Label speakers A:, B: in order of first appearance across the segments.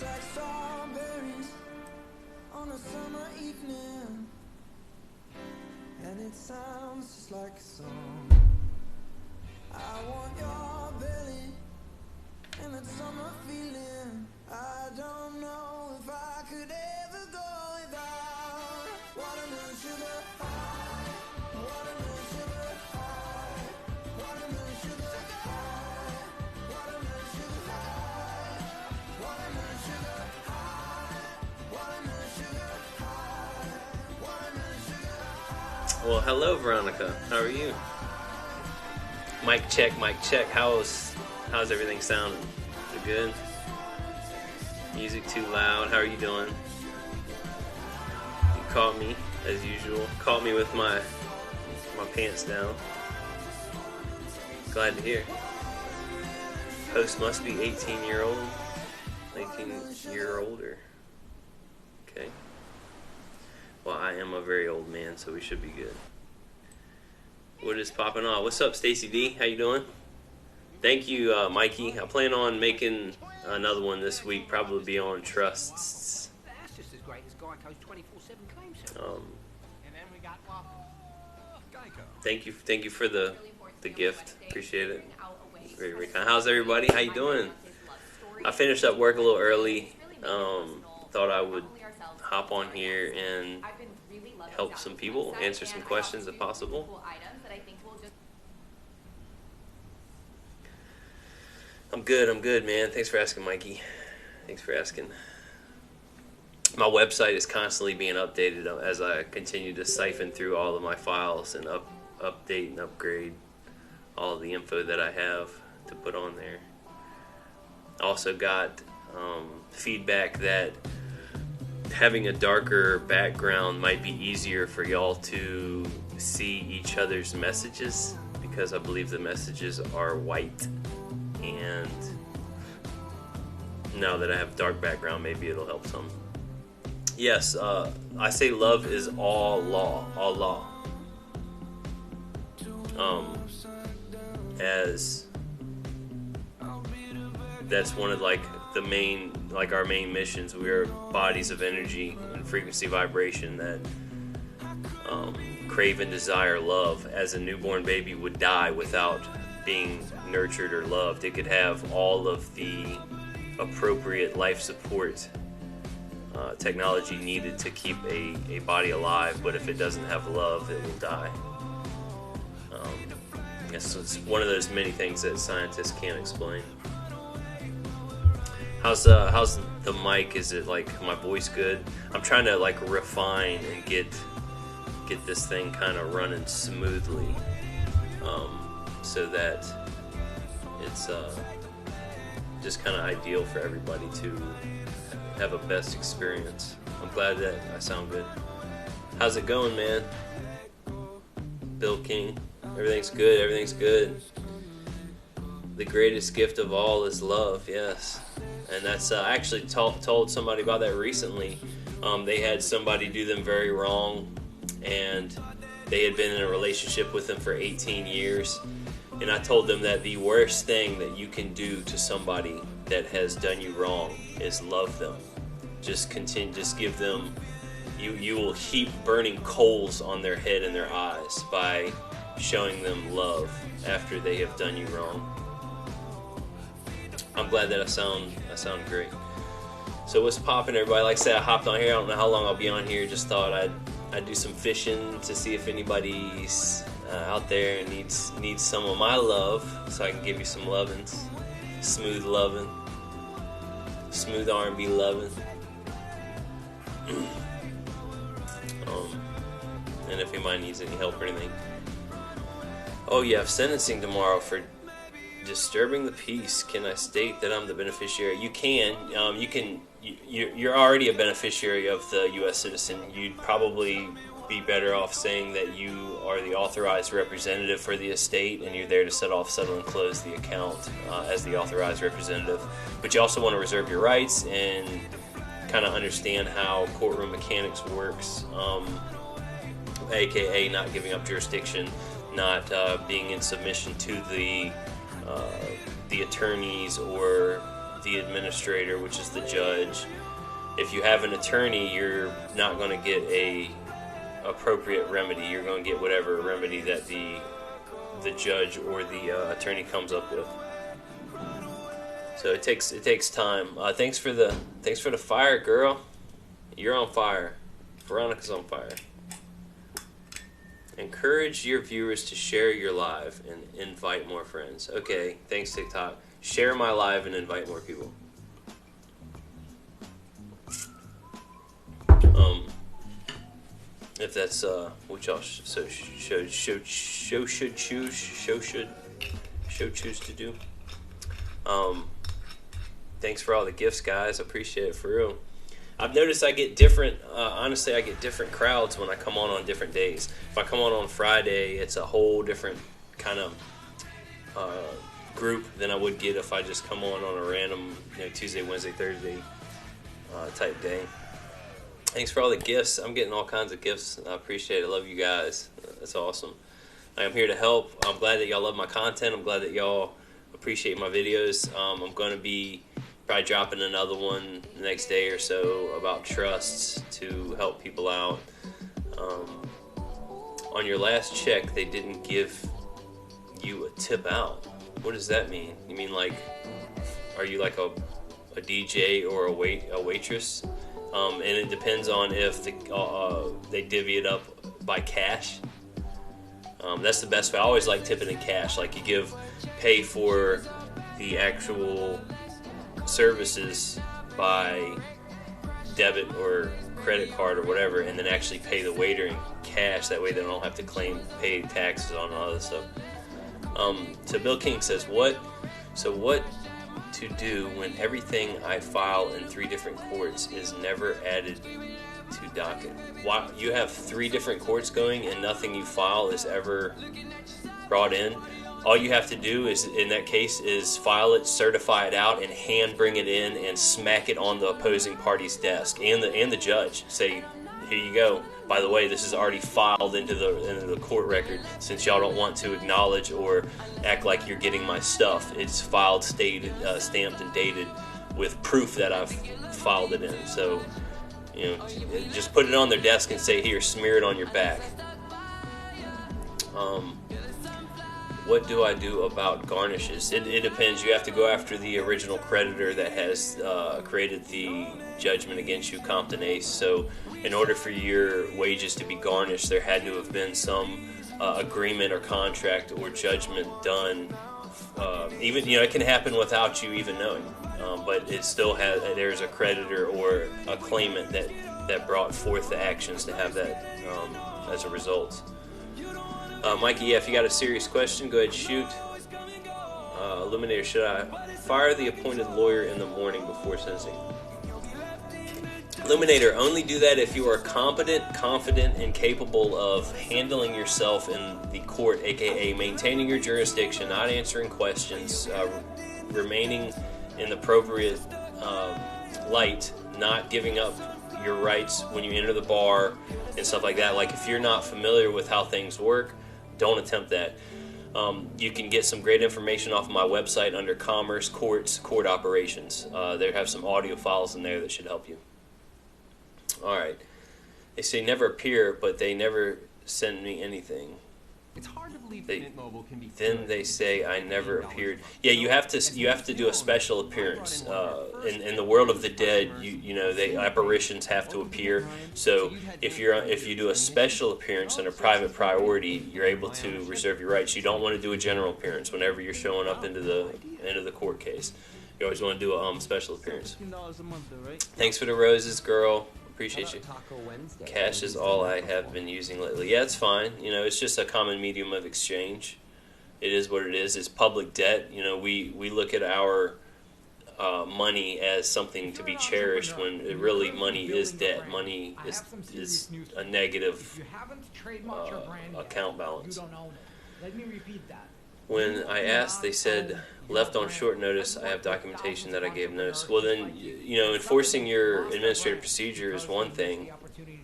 A: like strawberries on a summer evening, and it sounds just like a song. I want your belly and that summer feeling. I don't know if I could ever go without watermelon sugar high, watermelon sugar high, watermelon sugar high, watermelon sugar high, watermelon sugar high, watermelon sugar high, watermelon sugar high.
B: Well, hello, Veronica. How are you? Mic check, mic check. How's everything sounding? Is it good? Music too loud? How are you doing? You caught me, as usual. Caught me with my pants down. Glad to hear. Host must be 18-year-old. 18-year older. Okay. Well, I am a very old man, so we should be good. What is popping off? What's up, Stacy D? How you doing? Thank you, Mikey. I plan on making another one this week, probably be on trusts.
C: That's just as great as Geico's 24/7 claim service. And then we got Geico.
B: Thank you for the gift. Appreciate it. Very, very kind. How's everybody? How you doing? I finished up work a little early. Thought I would hop on here and help some people, answer some questions if possible. I'm good, man. Thanks for asking, Mikey. Thanks for asking. My website is constantly being updated as I continue to siphon through all of my files and update and upgrade all of the info that I have to put on there. Also got feedback that having a darker background might be easier for y'all to see each other's messages, because I believe the messages are white. And now that I have dark background, maybe it'll help some. Yes, I say love is all law, as that's one of our main missions. We are bodies of energy and frequency vibration that crave and desire love. As a newborn baby would die without being nurtured or loved, it could have all of the appropriate life support technology needed to keep a body alive, but if it doesn't have love, it will die. It's one of those many things that scientists can't explain. How's the mic? Is it like my voice good? I'm trying to refine and get this thing kind of running smoothly, so that it's just kind of ideal for everybody to have a best experience. I'm glad that I sound good. How's it going, man? Bill King. Everything's good. The greatest gift of all is love, yes. And that's I actually told somebody about that recently. They had somebody do them very wrong, and they had been in a relationship with them for 18 years. And I told them that the worst thing that you can do to somebody that has done you wrong is love them. Just give them, you will heap burning coals on their head and their eyes by showing them love after they have done you wrong. I'm glad that I sound great. So what's poppin', everybody? Like I said, I hopped on here. I don't know how long I'll be on here. Just thought I'd do some fishing to see if anybody's out there and needs some of my love, so I can give you some lovins, smooth lovin', smooth R&B lovin'. And if anybody needs any help or anything. Oh yeah, sentencing tomorrow for disturbing the peace. Can I state that I'm the beneficiary? You can. You're already a beneficiary of the U.S. citizen. You'd probably be better off saying that you are the authorized representative for the estate, and you're there to set off, settle, and close the account as the authorized representative. But you also want to reserve your rights and kind of understand how courtroom mechanics works, aka not giving up jurisdiction, not being in submission to the attorneys or the administrator, which is the judge. If you have an attorney, you're not going to get a appropriate remedy. You're going to get whatever remedy that the judge or the attorney comes up with. So it takes time. Thanks for the fire, girl. You're on fire. Veronica's on fire. Encourage your viewers to share your live and invite more friends. Okay, thanks TikTok. Share my live and invite more people. If that's what y'all should choose to do. Thanks for all the gifts, guys. I appreciate it for real. I've noticed I get different, honestly, I get different crowds when I come on different days. If I come on Friday, it's a whole different kind of group than I would get if I just come on a random, Tuesday, Wednesday, Thursday type day. Thanks for all the gifts. I'm getting all kinds of gifts. I appreciate it. I love you guys. That's awesome. I'm here to help. I'm glad that y'all love my content. I'm glad that y'all appreciate my videos. I'm going to be probably dropping another one the next day or so about trusts to help people out. On your last check, they didn't give you a tip out. What does that mean? You mean like, are you like a DJ or a waitress? And it depends on if they divvy it up by cash. That's the best way. I always like tipping in cash. Like you pay for the actual services by debit or credit card or whatever, and then actually pay the waiter in cash. That way they don't have to pay taxes on all this stuff. So Bill King says, what to do when everything I file in 3 different courts is never added to docket? Why you have 3 different courts going and nothing you file is ever brought in? All you have to do is, in that case, is file it, certify it out, and hand bring it in and smack it on the opposing party's desk and the judge. Say, here you go. By the way, this is already filed into the court record. Since y'all don't want to acknowledge or act like you're getting my stuff, it's filed, stamped, and dated with proof that I've filed it in. So, just put it on their desk and say, here, smear it on your back. What do I do about garnishes? It depends. You have to go after the original creditor that has created the judgment against you, Compton Ace. So in order for your wages to be garnished, there had to have been some agreement or contract or judgment done. Even it can happen without you even knowing, but it still has. There's a creditor or a claimant that brought forth the actions to have that as a result. Mikey, if you got a serious question, go ahead and shoot. Illuminator, should I fire the appointed lawyer in the morning before sentencing? Illuminator, only do that if you are competent, confident, and capable of handling yourself in the court, aka maintaining your jurisdiction, not answering questions, remaining in the appropriate light, not giving up your rights when you enter the bar and stuff like that. Like if you're not familiar with how things work, don't attempt that. You can get some great information off of my website under Commerce, Courts, Court Operations. They have some audio files in there that should help you. Alright. They say never appear, but they never send me anything.
C: It's hard to believe Mint Mobile can be.
B: Then they say I never appeared. Yeah, you have to do a special appearance. In the world of the dead, the apparitions have to appear. So if you do a special appearance and a private priority, you're able to reserve your rights. You don't want to do a general appearance whenever you're showing up into the court case. You always want to do a special appearance. Thanks for the roses, girl. Appreciate you. Cash is all I have been using lately. Yeah, it's fine. It's just a common medium of exchange. It is what it is. It's public debt. We look at our money as something to be cherished when really money is debt. Money is a negative account balance.
C: Let me repeat that.
B: When I asked, they said, left on short notice, I have documentation that I gave notice. Well, then, enforcing your administrative procedure is one thing.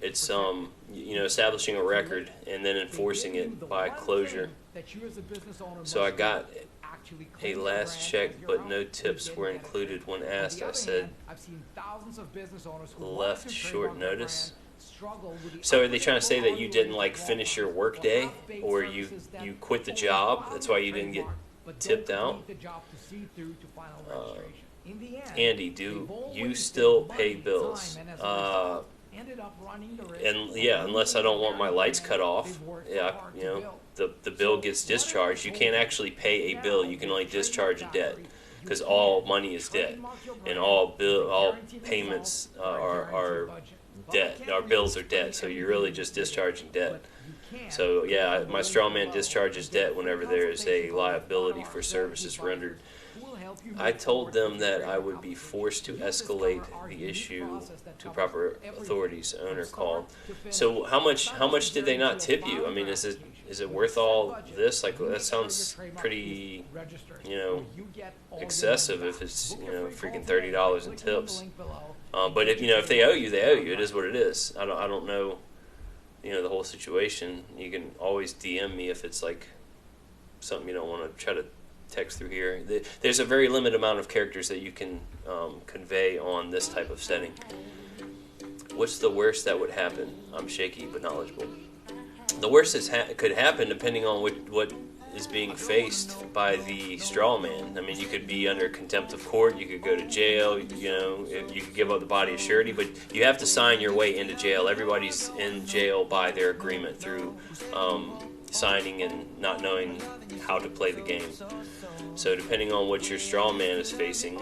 B: It's, establishing a record and then enforcing it by closure. So I got a last check, but no tips were included. When asked, I said, left short notice. So are they trying to say that you didn't like finish your work day, or you quit the job? That's why you didn't get tipped out? Andy, do you still pay bills? And yeah, unless I don't want my lights cut off, yeah, you know, the bill gets discharged. You can't actually pay a bill. You can only discharge a debt, because all money is debt, and all payments are debt. Our bills are debt, so you're really just discharging debt. So yeah, my straw man discharges debt whenever there is a liability for services rendered. I told them that I would be forced to escalate the issue to proper authorities. The owner called. So how much did they not tip you? I mean, is it worth all this? Like, that sounds pretty, you know, excessive if it's, you know, freaking $30 in tips. But if they owe you, they owe you. It is what it is. I don't know, you know, the whole situation. You can always DM me if it's like something you don't want to try to text through here. There's a very limited amount of characters that you can convey on this type of setting. What's the worst that would happen? I'm shaky but knowledgeable. The worst could happen depending on what is being faced by the straw man. I mean, you could be under contempt of court, you could go to jail, you know, you could give up the body of surety, but you have to sign your way into jail. Everybody's in jail by their agreement through signing and not knowing how to play the game. So depending on what your straw man is facing,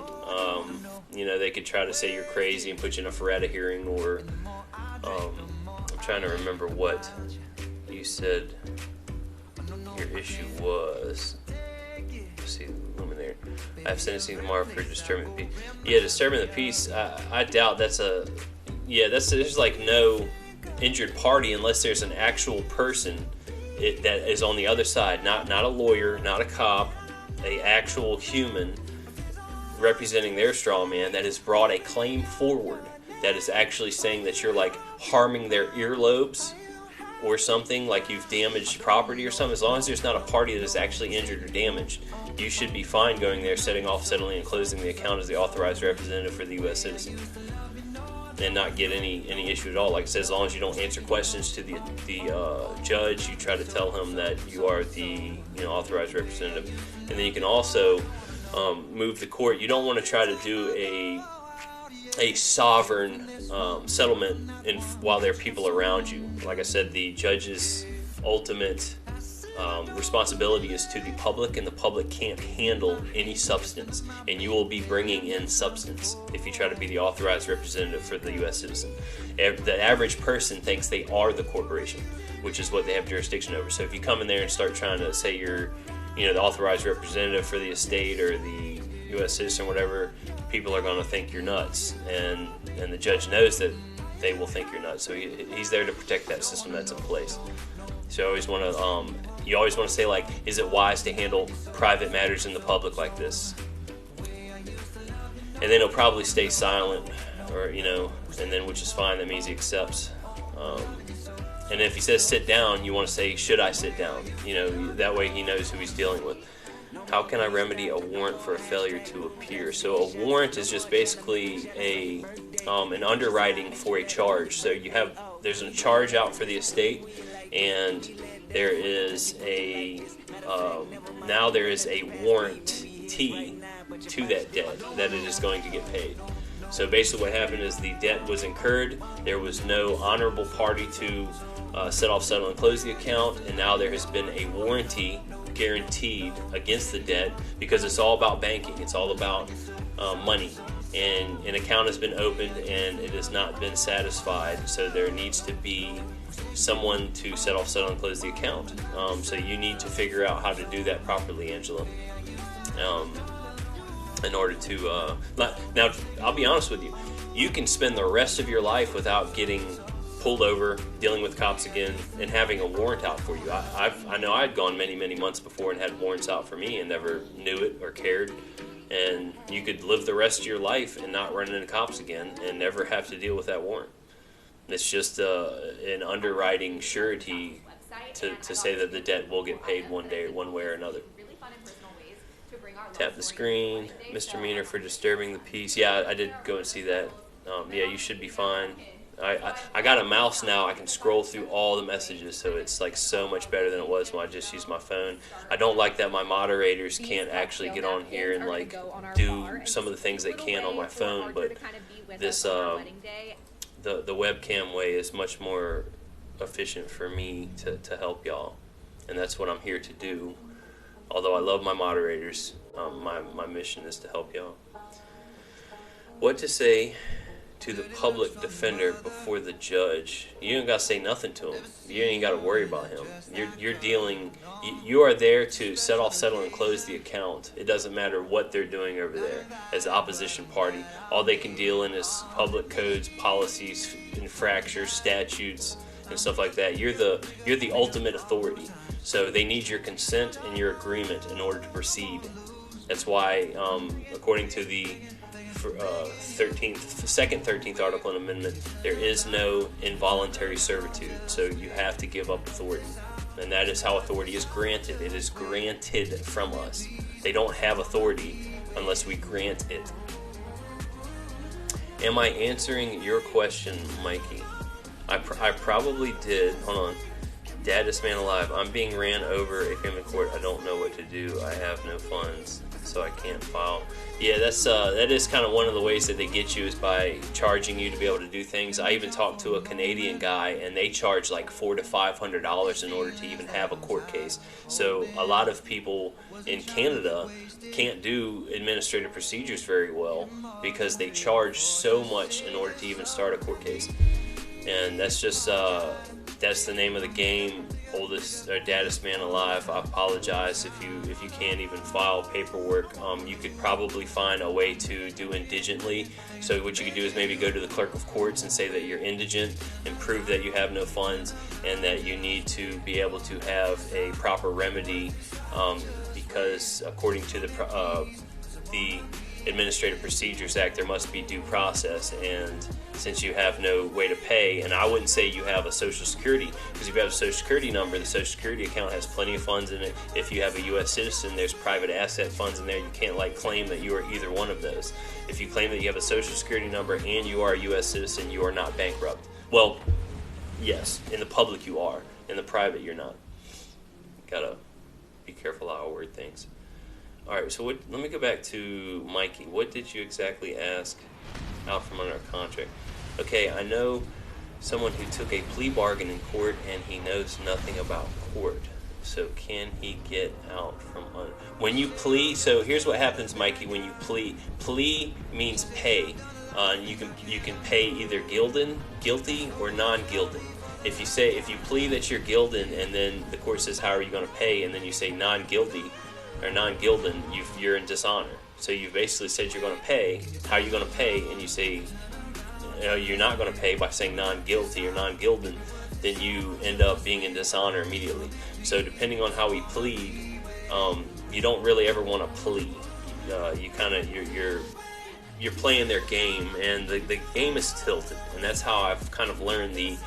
B: you know, they could try to say you're crazy and put you in a Feretta hearing, or I'm trying to remember what you said your issue was. Let's see, Luminaire. I have sentencing tomorrow for disturbing the peace. Yeah, disturbing the peace. I doubt that's a. Yeah, there's like no injured party unless there's an actual person that is on the other side, not a lawyer, not a cop, a actual human representing their straw man that has brought a claim forward that is actually saying that you're like harming their earlobes or something, like you've damaged property or something. As long as there's not a party that is actually injured or damaged, you should be fine going there, setting off, settling, and closing the account as the authorized representative for the U.S. citizen, and not get any issue at all. Like I said, as long as you don't answer questions to the judge, you try to tell him that you are the authorized representative, and then you can also move the court. You don't want to try to do a sovereign settlement while there are people around you. Like I said, the judge's ultimate responsibility is to the public, and the public can't handle any substance, and you will be bringing in substance if you try to be the authorized representative for the U.S. citizen. The average person thinks they are the corporation, which is what they have jurisdiction over. So if you come in there and start trying to say you're the authorized representative for the estate or the U.S. citizen or whatever, people are going to think you're nuts, and the judge knows that they will think you're nuts. So he's there to protect that system that's in place. So you always want to say, like, is it wise to handle private matters in the public like this? And then he'll probably stay silent, or and then, which is fine. That means he accepts. And if he says sit down, you want to say, should I sit down? That way he knows who he's dealing with. How can I remedy a warrant for a failure to appear? So a warrant is just basically an underwriting for a charge. So there's a charge out for the estate, and there is now there is a warranty to that debt that it is going to get paid. So basically what happened is the debt was incurred, there was no honorable party to set off, settle, and close the account, and now there has been a warranty guaranteed against the debt, because it's all about banking, it's all about money, and an account has been opened and it has not been satisfied, so there needs to be someone to set off, settle, and close the account. So you need to figure out how to do that properly, Angela, in order to now I'll be honest with you, you can spend the rest of your life without getting pulled over, dealing with cops again, and having a warrant out for you. I know I'd gone many months before and had warrants out for me and never knew it or cared, and you could live the rest of your life and not run into cops again and never have to deal with that warrant. It's just an underwriting surety to say that the debt will get paid one day, one way or another. Tap the screen. Misdemeanor for disturbing the peace. Yeah, I did go and see that. Yeah, you should be fine. I got a mouse now. I can scroll through all the messages, so it's like so much better than it was when I just used my phone. I don't like that my moderators can't actually get on here and like do some of the things they can on my phone, but this the webcam way is much more efficient for me to help y'all, and that's what I'm here to do. Although I love my moderators, my mission is to help y'all. What to say to the public defender before the judge? You ain't got to say nothing to him. You ain't got to worry about him. You're dealing. You are there to set off, settle, and close the account. It doesn't matter what they're doing over there as the opposition party. All they can deal in is public codes, policies, infractions, statutes, and stuff like that. You're the ultimate authority. So they need your consent and your agreement in order to proceed. That's why, according to the 13th article and amendment, there is no involuntary servitude. So you have to give up authority. And that is how authority is granted. It is granted from us. They don't have authority unless we grant it. Am I answering your question, Mikey? I probably did. Hold on. Daddest man alive. I'm being ran over a family court. I don't know what to do. I have no funds, so I can't file. Yeah, that is kind of one of the ways that they get you, is by charging you to be able to do things. I even talked to a Canadian guy, and they charge like $400 to $500 in order to even have a court case. So a lot of people in Canada can't do administrative procedures very well because they charge so much in order to even start a court case. And that's just that's the name of the game. Oldest or daddest man alive. I apologize if you can't even file paperwork. You could probably find a way to do indigently. So what you could do is maybe go to the clerk of courts and say that you're indigent and prove that you have no funds and that you need to be able to have a proper remedy, because according to the Administrative Procedures Act, there must be due process, and since you have no way to pay, and I wouldn't say you have a Social Security, because if you have a Social Security number, the Social Security account has plenty of funds in it. If you have a U.S. citizen, there's private asset funds in there. You can't claim that you are either one of those. If you claim that you have a Social Security number and you are a U.S. citizen, you are not bankrupt. Well, yes, in the public you are. In the private, you're not. Gotta be careful how I word things. All right, so let me go back to Mikey. What did you exactly ask out from under a contract? Okay, I know someone who took a plea bargain in court and he knows nothing about court. So can he get out from under? When you plea, so here's what happens, Mikey, when you plea. Plea means pay. You can pay either guilty or non-guilty. If you plea that you're guilty and then the court says, how are you going to pay? And then you say non-guilty, or non-guilden, you're in dishonor. So you've basically said you're going to pay. How are you going to pay? And you say you're not going to pay by saying non-guilty or non-guilden, then you end up being in dishonor immediately. So depending on how we plead, you don't really ever want to plead. You're playing their game, and the game is tilted, and that's how I've kind of learned the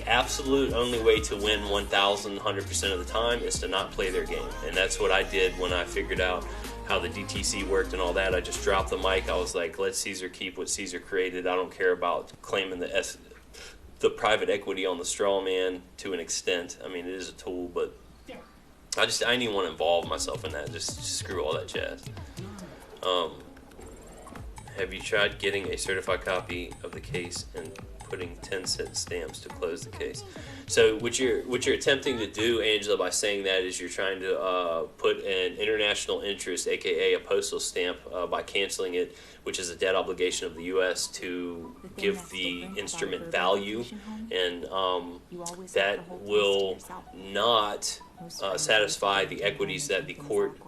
B: absolute only way to win 1,100% of the time is to not play their game. And that's what I did when I figured out how the DTC worked and all that. I just dropped the mic. I was like, let Caesar keep what Caesar created. I don't care about claiming the private equity on the straw man to an extent. I mean, it is a tool, but I didn't even want to involve myself in that. Just screw all that jazz. Have you tried getting a certified copy of the case and putting 10-cent stamps to close the case? So what you're attempting to do, Angela, by saying that is you're trying to put an international interest, aka a postal stamp, by canceling it, which is a debt obligation of the U.S. to give the instrument value, and that will not satisfy the equities that the court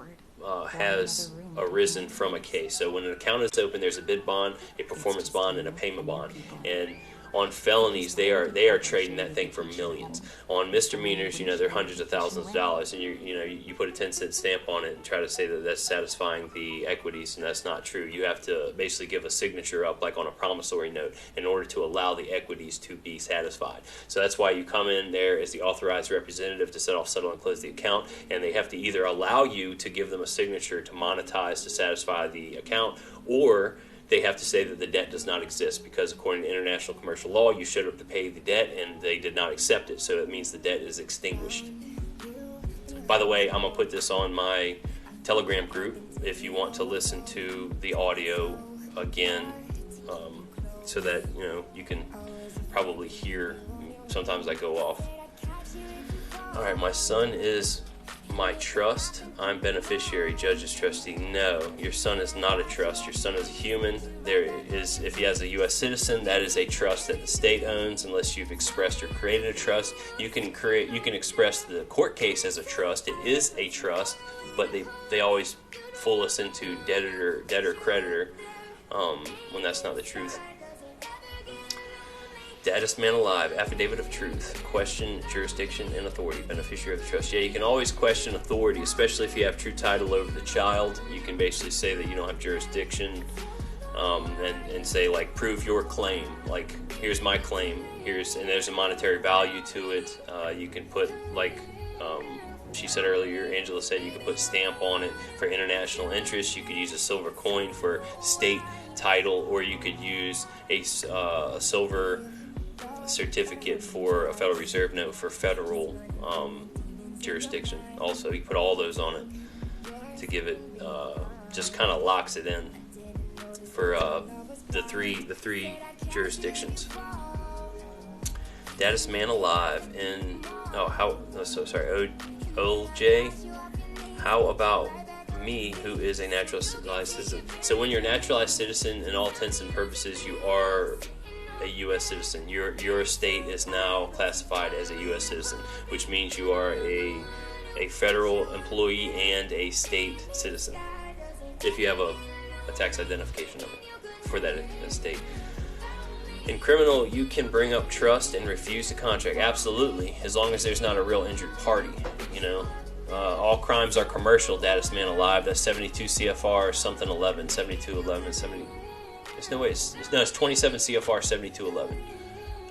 B: has arisen from a case. So when an account is open, there's a bid bond, a performance bond, and a payment bond. And On felonies, they are trading that thing for millions. On misdemeanors, they're hundreds of thousands of dollars, and you put a 10-cent stamp on it and try to say that that's satisfying the equities, and that's not true. You have to basically give a signature up, like on a promissory note, in order to allow the equities to be satisfied. So that's why you come in there as the authorized representative to set off, settle, and close the account, and they have to either allow you to give them a signature to monetize to satisfy the account, or they have to say that the debt does not exist, because according to international commercial law, you showed up to pay the debt and they did not accept it, so it means the debt is extinguished. By the way, I'm going to put this on my Telegram group if you want to listen to the audio again, so that you can probably hear. Sometimes I go off. All right, my son is my trust. I'm beneficiary. Judge is trustee. No, your son is not a trust. Your son is a human. There is, if he has a U.S. citizen, that is a trust that the state owns, unless you've expressed or created a trust. You can express the court case as a trust. It is a trust, but they always fool us into debtor creditor, when that's not the truth. Daddest man alive, affidavit of truth, question jurisdiction and authority, beneficiary of the trust. Yeah, you can always question authority, especially if you have true title over the child. You can basically say that you don't have jurisdiction, and say, like, prove your claim. Like, here's my claim, and there's a monetary value to it. You can put, like, she said earlier, Angela said, you could put stamp on it for international interest. You could use a silver coin for state title, or you could use a silver certificate for a Federal Reserve note for federal jurisdiction. Also, you put all those on it to give it, just kind of locks it in for the three jurisdictions. Daddest man alive in OJ. How about me, who is a naturalized citizen? So when you're a naturalized citizen, in all intents and purposes, you are a U.S. citizen. Your state is now classified as a U.S. citizen, which means you are a federal employee and a state citizen, if you have a tax identification number for that state. In criminal, you can bring up trust and refuse the contract. Absolutely, as long as there's not a real injured party. All crimes are commercial. Daddest man alive. That's 72 CFR something 11, 7211, 70. There's no way. It's 27 CFR 7211.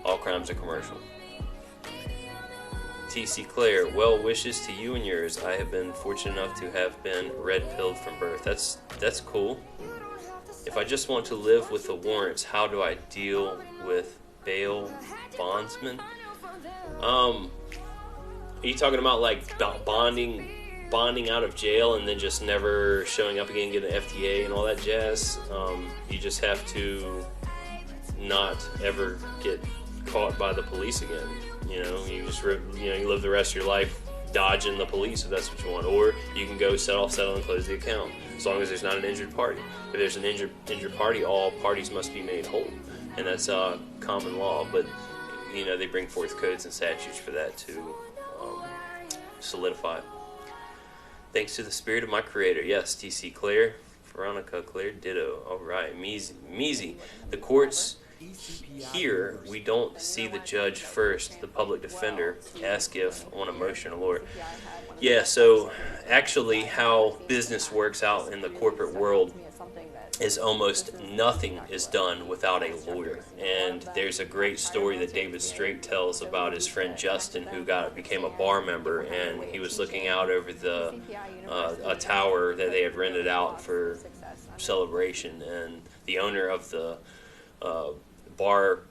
B: All crimes are commercial. T.C. Claire, well wishes to you and yours. I have been fortunate enough to have been red-pilled from birth. That's cool. If I just want to live with the warrants, how do I deal with bail bondsmen? Are you talking about like bonding out of jail and then just never showing up again, getting an FTA and all that jazz? You just have to not ever get caught by the police again. You live the rest of your life dodging the police, if that's what you want. Or you can go settle, and close the account, as long as there's not an injured party. If there's an injured party, all parties must be made whole, and that's common law. But they bring forth codes and statutes for that to solidify. Thanks to the spirit of my creator. Yes, T.C. Claire, Veronica Claire, ditto. All right, Measy. The courts here, we don't see the judge first, the public defender. Ask if on a motion, a lawyer. Yeah, so actually how business works out in the corporate world is almost nothing is done without a lawyer. And there's a great story that David Straight tells about his friend Justin, who became a bar member, and he was looking out over a tower that they had rented out for celebration, and the owner of the bar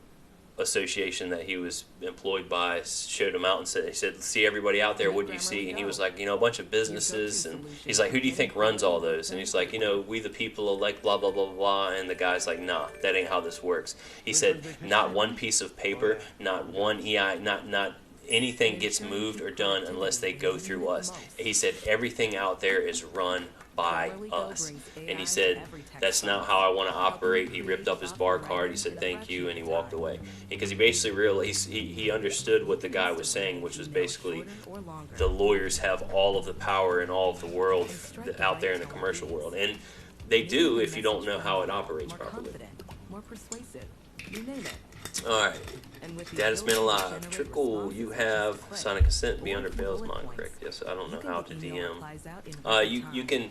B: association that he was employed by showed him out and said, see everybody out there, what do you see? And he was like, a bunch of businesses. And he's like, who do you think runs all those? And he's like, we the people are like blah blah blah blah. And the guy's like, nah, that ain't how this works. He said, not one piece of paper, not one EI, not anything gets moved or done unless they go through us. He said everything out there is run by us. And he said, that's not how I want to operate. He ripped up his bar card, he said thank you, and he walked away. Because he basically realized, he understood what the guy was saying, which was basically the lawyers have all of the power in all of the world out there in the commercial world. And they do if you don't know how it operates properly.
D: More persuasive. You name it.
B: Alright. Dad has been alive. Trickle, you have signed a consent to be under bail, is mine correct? Yes, I don't know how to DM. You can.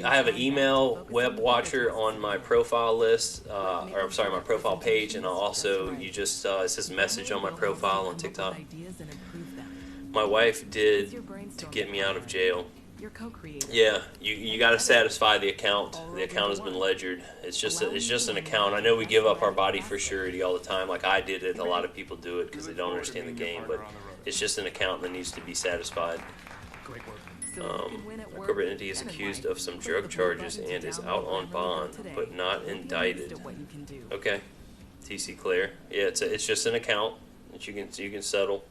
B: I have an email web watcher on my profile list, my profile page, and you just it says message on my profile on TikTok. My wife did to get me out of jail. Yeah, you got to satisfy the account. The account has been ledgered. It's just an account. I know we give up our body for surety all the time, like I did it. A lot of people do it because they don't understand the game, but it's just an account that needs to be satisfied. A corporate entity is accused of some drug charges and is out on bond, but not indicted. Okay, TC clear. Yeah, it's just an account that you can settle.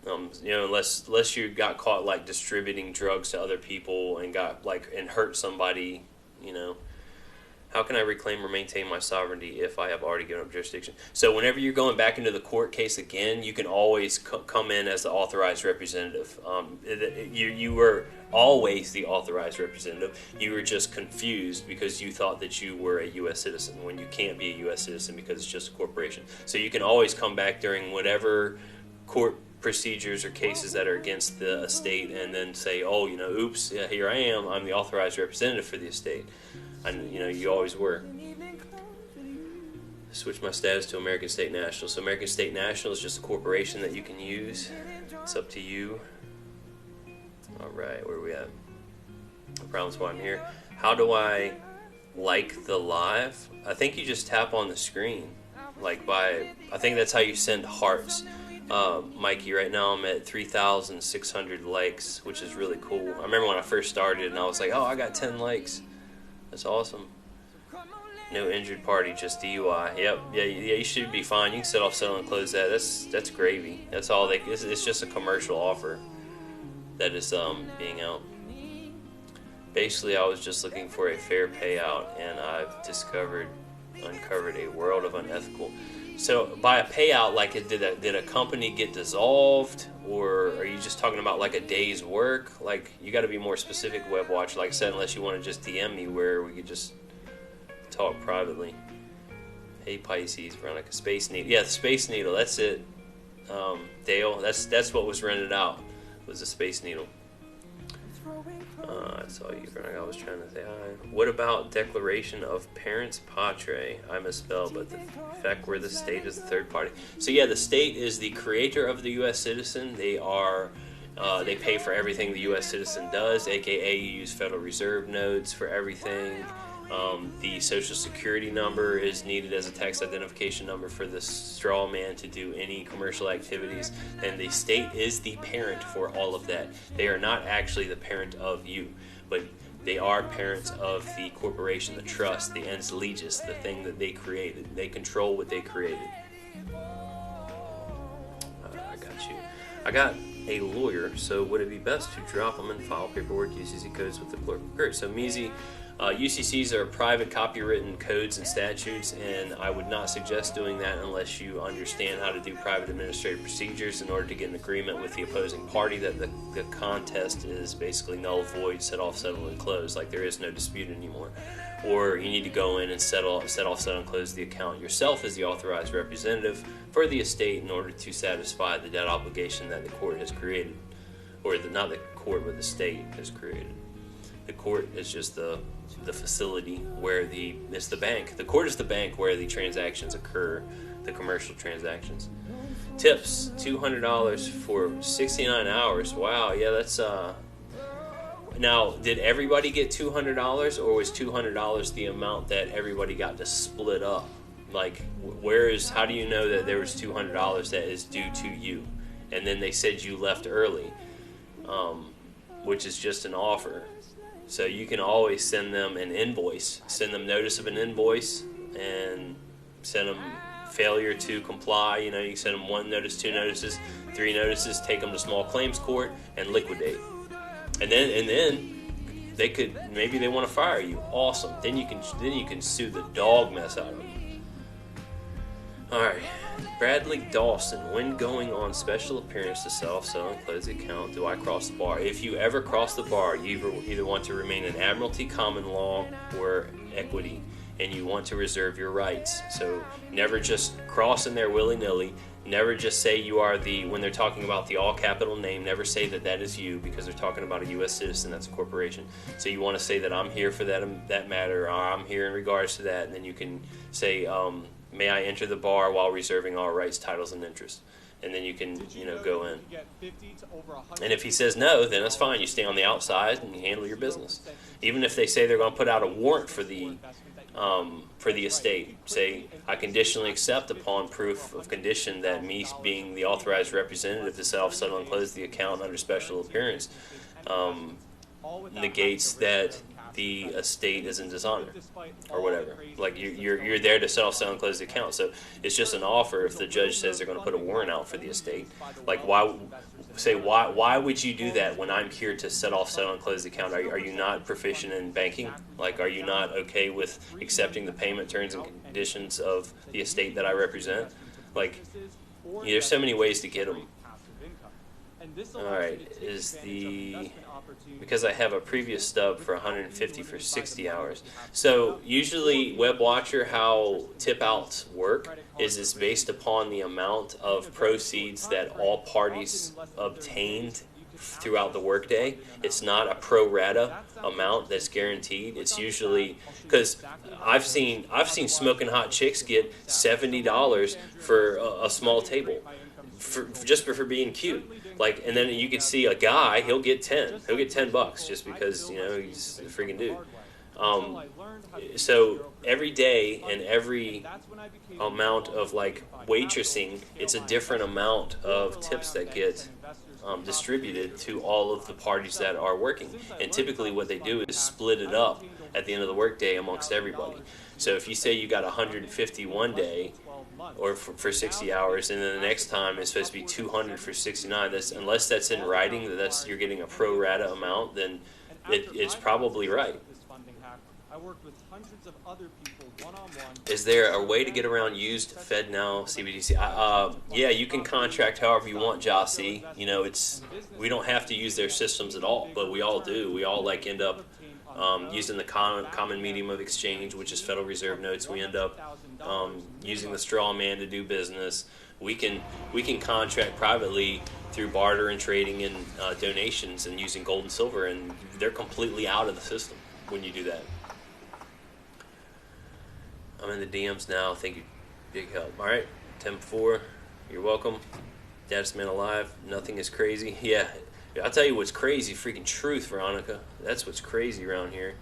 B: Unless you got caught like distributing drugs to other people and hurt somebody, how can I reclaim or maintain my sovereignty if I have already given up jurisdiction? So whenever you're going back into the court case again, you can always come in as the authorized representative. You were always the authorized representative. You were just confused because you thought that you were a U.S. citizen when you can't be a U.S. citizen because it's just a corporation. So you can always come back during whatever court procedures or cases that are against the estate and then say, oops, yeah, here I am. I'm the authorized representative for the estate. And, you always were. Switch my status to American State National. So American State National is just a corporation that you can use. It's up to you. All right, where are we at? No problems while I'm here. How do I like the live? I think you just tap on the screen. I think that's how you send hearts. Mikey, right now I'm at 3,600 likes, which is really cool. I remember when I first started and I was like, I got 10 likes. That's awesome. No injured party, just DUI. Yep, yeah, you should be fine. You can set off, settle, and close that. That's gravy. That's all it's just a commercial offer that is being out. Basically, I was just looking for a fair payout, and I've uncovered a world of unethical. So by a payout, did a company get dissolved, or are you just talking about a day's work? You got to be more specific, web watch. Like I said, unless you want to just DM me where we could just talk privately. Hey Pisces, Veronica, Space Needle. Yeah, the Space Needle. That's it. Dale, that's what was rented out. Was the Space Needle. I saw you, Veronica. I was trying to say hi. What about Declaration of Parents Patre? I misspelled, but the fact where the state is the third party. So yeah, the state is the creator of the U.S. citizen. They pay for everything the U.S. citizen does, aka you use Federal Reserve notes for everything. The Social Security number is needed as a tax identification number for the straw man to do any commercial activities, and the state is the parent for all of that. They are not actually the parent of you, but they are parents of the corporation, the trust, the ens legis, the thing that they created. They control what they created. I got you. I got a lawyer, so would it be best to drop them and file paperwork UCC codes with the clerk? Great. So Measy, UCCs are private copywritten codes and statutes, and I would not suggest doing that unless you understand how to do private administrative procedures in order to get an agreement with the opposing party that the contest is basically null, void, set off, settle, and close. There is no dispute anymore. Or you need to go in and set off, settle, and close the account yourself as the authorized representative for the estate in order to satisfy the debt obligation that the court has created. Or not the court, but the state has created. The court is just the facility where it's the bank. The court is the bank where the transactions occur, the commercial transactions. Tips, $200 for 69 hours. Wow, yeah, that's Now, did everybody get $200, or was $200 the amount that everybody got to split up? How do you know that there was $200 that is due to you? And then they said you left early, which is just an offer. So you can always send them an invoice, send them notice of an invoice, and send them failure to comply. You can send them 1 notice, 2 notices, 3 notices, take them to small claims court, and liquidate. And then maybe they want to fire you. Awesome. Then you can sue the dog mess out of them. All right. Bradley Dawson, when going on special appearance to sell and close the account, do I cross the bar? If you ever cross the bar, you either want to remain in admiralty, common law, or equity. and you want to reserve your rights. So never just cross in there willy-nilly. Never just say you are when they're talking about the all capital name, never say that is you, because they're talking about a U.S. citizen, that's a corporation. So you want to say that I'm here for that matter, or I'm here in regards to that, and then you can say, may I enter the bar while reserving all rights, titles, and interests. And then you can, go in. And if he says no, then that's fine. You stay on the outside and you handle your business. Even if they say they're going to put out a warrant for the estate, say, I conditionally accept upon proof of condition that me being the authorized representative to self-settle and close the account under special appearance negates that the estate is in dishonor or whatever. Like you're there to self-settle and close the account. So it's just an offer. If the judge says they're going to put a warrant out for the estate, like why would you do that when I'm here to settle and close the account? Are you not proficient in banking? Like, are you not okay with accepting the payment terms and conditions of the estate that I represent? Like, there's so many ways to get them. All right, because I have a previous stub for 150 for 60 hours. So usually WebWatcher, how tip outs work is it's based upon the amount of proceeds that all parties obtained throughout the workday. It's not a pro rata amount that's guaranteed. It's usually, because I've seen smoking hot chicks get $70 for a small table. Just for being cute. Like, and then you could see a guy, he'll get $10 just because, he's a freaking dude. So every day and every amount of like waitressing, it's a different amount of tips that get distributed to all of the parties that are working. And typically what they do is split it up at the end of the workday amongst everybody. So if you say you got 150 one day, or for 60 hours, and then the next time it's supposed to be 200 for 69. Unless that's in writing that you're getting a pro rata amount, then it's probably right. Is there a way to get around used FedNow CBDC? Yeah, you can contract however you want, Jossie. We don't have to use their systems at all, but we all do. We all end up using the common medium of exchange, which is Federal Reserve notes. We end up using the straw man to do business. We can contract privately through barter and trading and donations and using gold and silver, and they're completely out of the system when you do that. I'm in the DMs now. Thank you, big help. All right, 10-4. You're welcome. Daddest man alive. Nothing is crazy. Yeah. I'll tell you what's crazy, freaking truth, Veronica. That's what's crazy around here.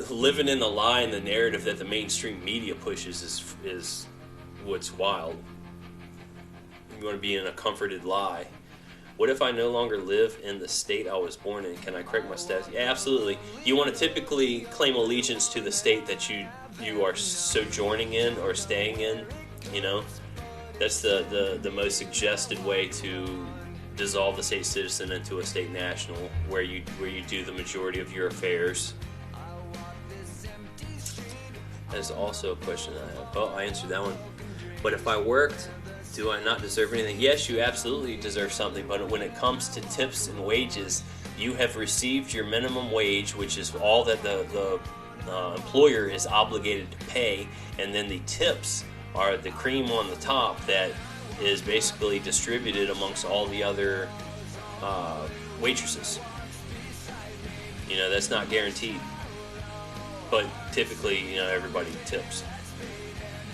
B: Living in the lie and the narrative that the mainstream media pushes is what's wild. You want to be in a comforted lie. What if I no longer live in the state I was born in? Can I correct my status? Yeah, absolutely. You want to typically claim allegiance to the state that you are sojourning in or staying in. That's the most suggested way to dissolve the state citizen into a state national, where you do the majority of your affairs. That's also a question I have. Oh, I answered that one. But if I worked, do I not deserve anything? Yes, you absolutely deserve something, but when it comes to tips and wages, you have received your minimum wage, which is all that the employer is obligated to pay, and then the tips are the cream on the top that is basically distributed amongst all the other waitresses. That's not guaranteed, but typically, everybody tips.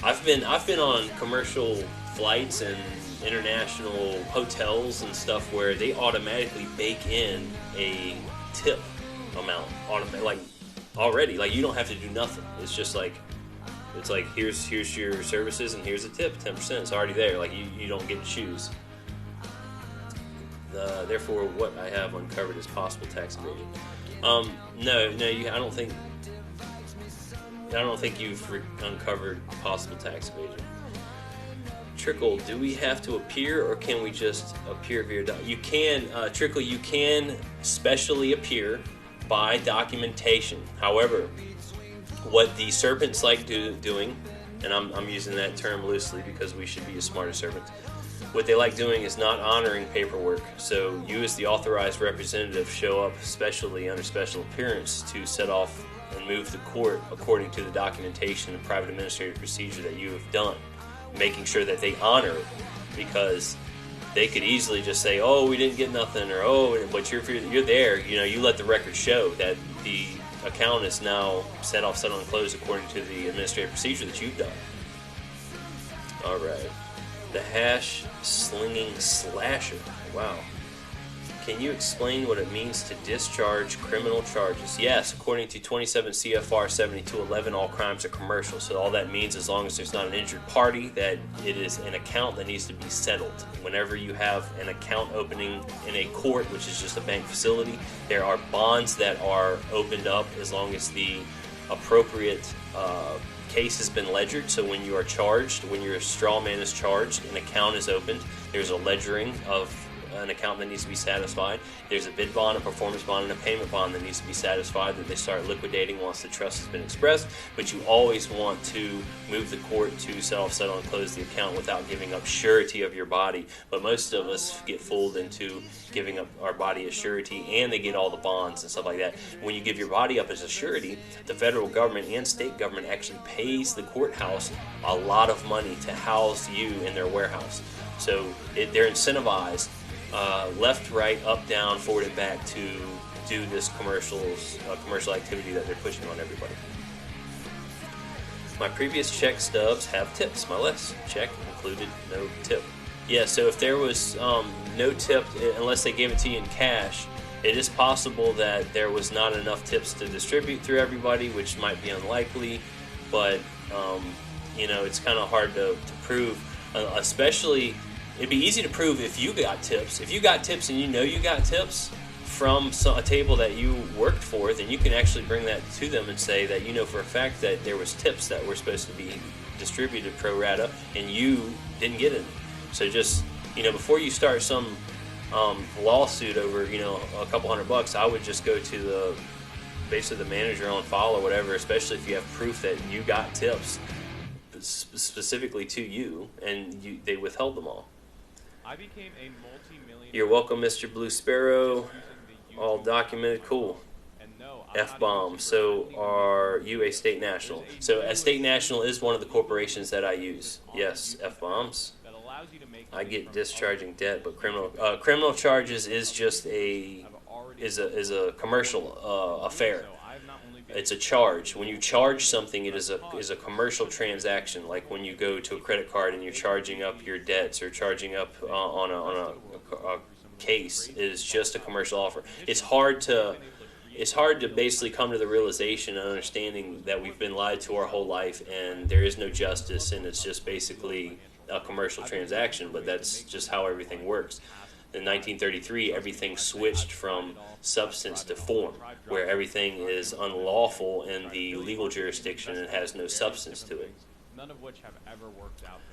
B: I've been on commercial flights and international hotels and stuff where they automatically bake in a tip amount, already. Like, you don't have to do nothing. It's just like, here's your services and here's a tip, 10%. It's already there. Like, you don't get to choose. Therefore, what I have uncovered is possible tax evasion. I don't think you've uncovered possible tax evasion. Trickle, do we have to appear, or can we just appear via You can, Trickle, you can specially appear by documentation. However, what the serpents like doing, and I'm using that term loosely because we should be as smart as serpents, what they like doing is not honoring paperwork. So you, as the authorized representative, show up specially under special appearance to set off and move the court according to the documentation and private administrative procedure that you have done, making sure that they honor it, because they could easily just say, oh, we didn't get nothing, or oh, but you're there, you let the record show that the account is now set off, settled, and closed according to the administrative procedure that you've done. All right. The hash slinging slasher. Wow. Can you explain what it means to discharge criminal charges? Yes, according to 27 CFR 7211, all crimes are commercial. So all that means, as long as there's not an injured party, that it is an account that needs to be settled. Whenever you have an account opening in a court, which is just a bank facility, there are bonds that are opened up as long as the appropriate case has been ledgered. So when you are charged, when your straw man is charged, an account is opened. There's a ledgering of an account that needs to be satisfied. There's a bid bond, a performance bond, and a payment bond that needs to be satisfied, that they start liquidating once the trust has been expressed. But you always want to move the court to set off, settle, and close the account without giving up surety of your body. But most of us get fooled into giving up our body as surety, and they get all the bonds and stuff like that. When you give your body up as a surety, the federal government and state government actually pays the courthouse a lot of money to house you in their warehouse. So they're incentivized, left, right, up, down, forward, and back, to do this commercial activity that they're pushing on everybody. My previous check stubs have tips. My last check included no tip. Yeah, so if there was no tip, unless they gave it to you in cash, it is possible that there was not enough tips to distribute through everybody, which might be unlikely, but it's kind of hard to prove, especially. It'd be easy to prove if you got tips. If you got tips and you got tips from a table that you worked for, then you can actually bring that to them and say that for a fact that there was tips that were supposed to be distributed pro rata and you didn't get it. So just, before you start some lawsuit over, a couple $100, I would just go to basically the manager on file or whatever, especially if you have proof that you got tips specifically to you and they withheld them all.
D: I became a multi-millionaire.
B: You're welcome, Mr. Blue Sparrow. All documented. Cool. F-bomb. So are you a state national? So a state national is one of the corporations that I use. Yes, F-bombs. I get discharging debt, but criminal charges is just a commercial affair. It's a charge. When you charge something, it is a commercial transaction. Like when you go to a credit card and you're charging up your debts or charging up on a case, it is just a commercial offer. It's hard to basically come to the realization and understanding that we've been lied to our whole life and there is no justice, and it's just basically a commercial transaction. But that's just how everything works. In 1933, everything switched from substance to form, where everything is unlawful in the legal jurisdiction and has no substance to it.
D: None of which have ever worked out for me.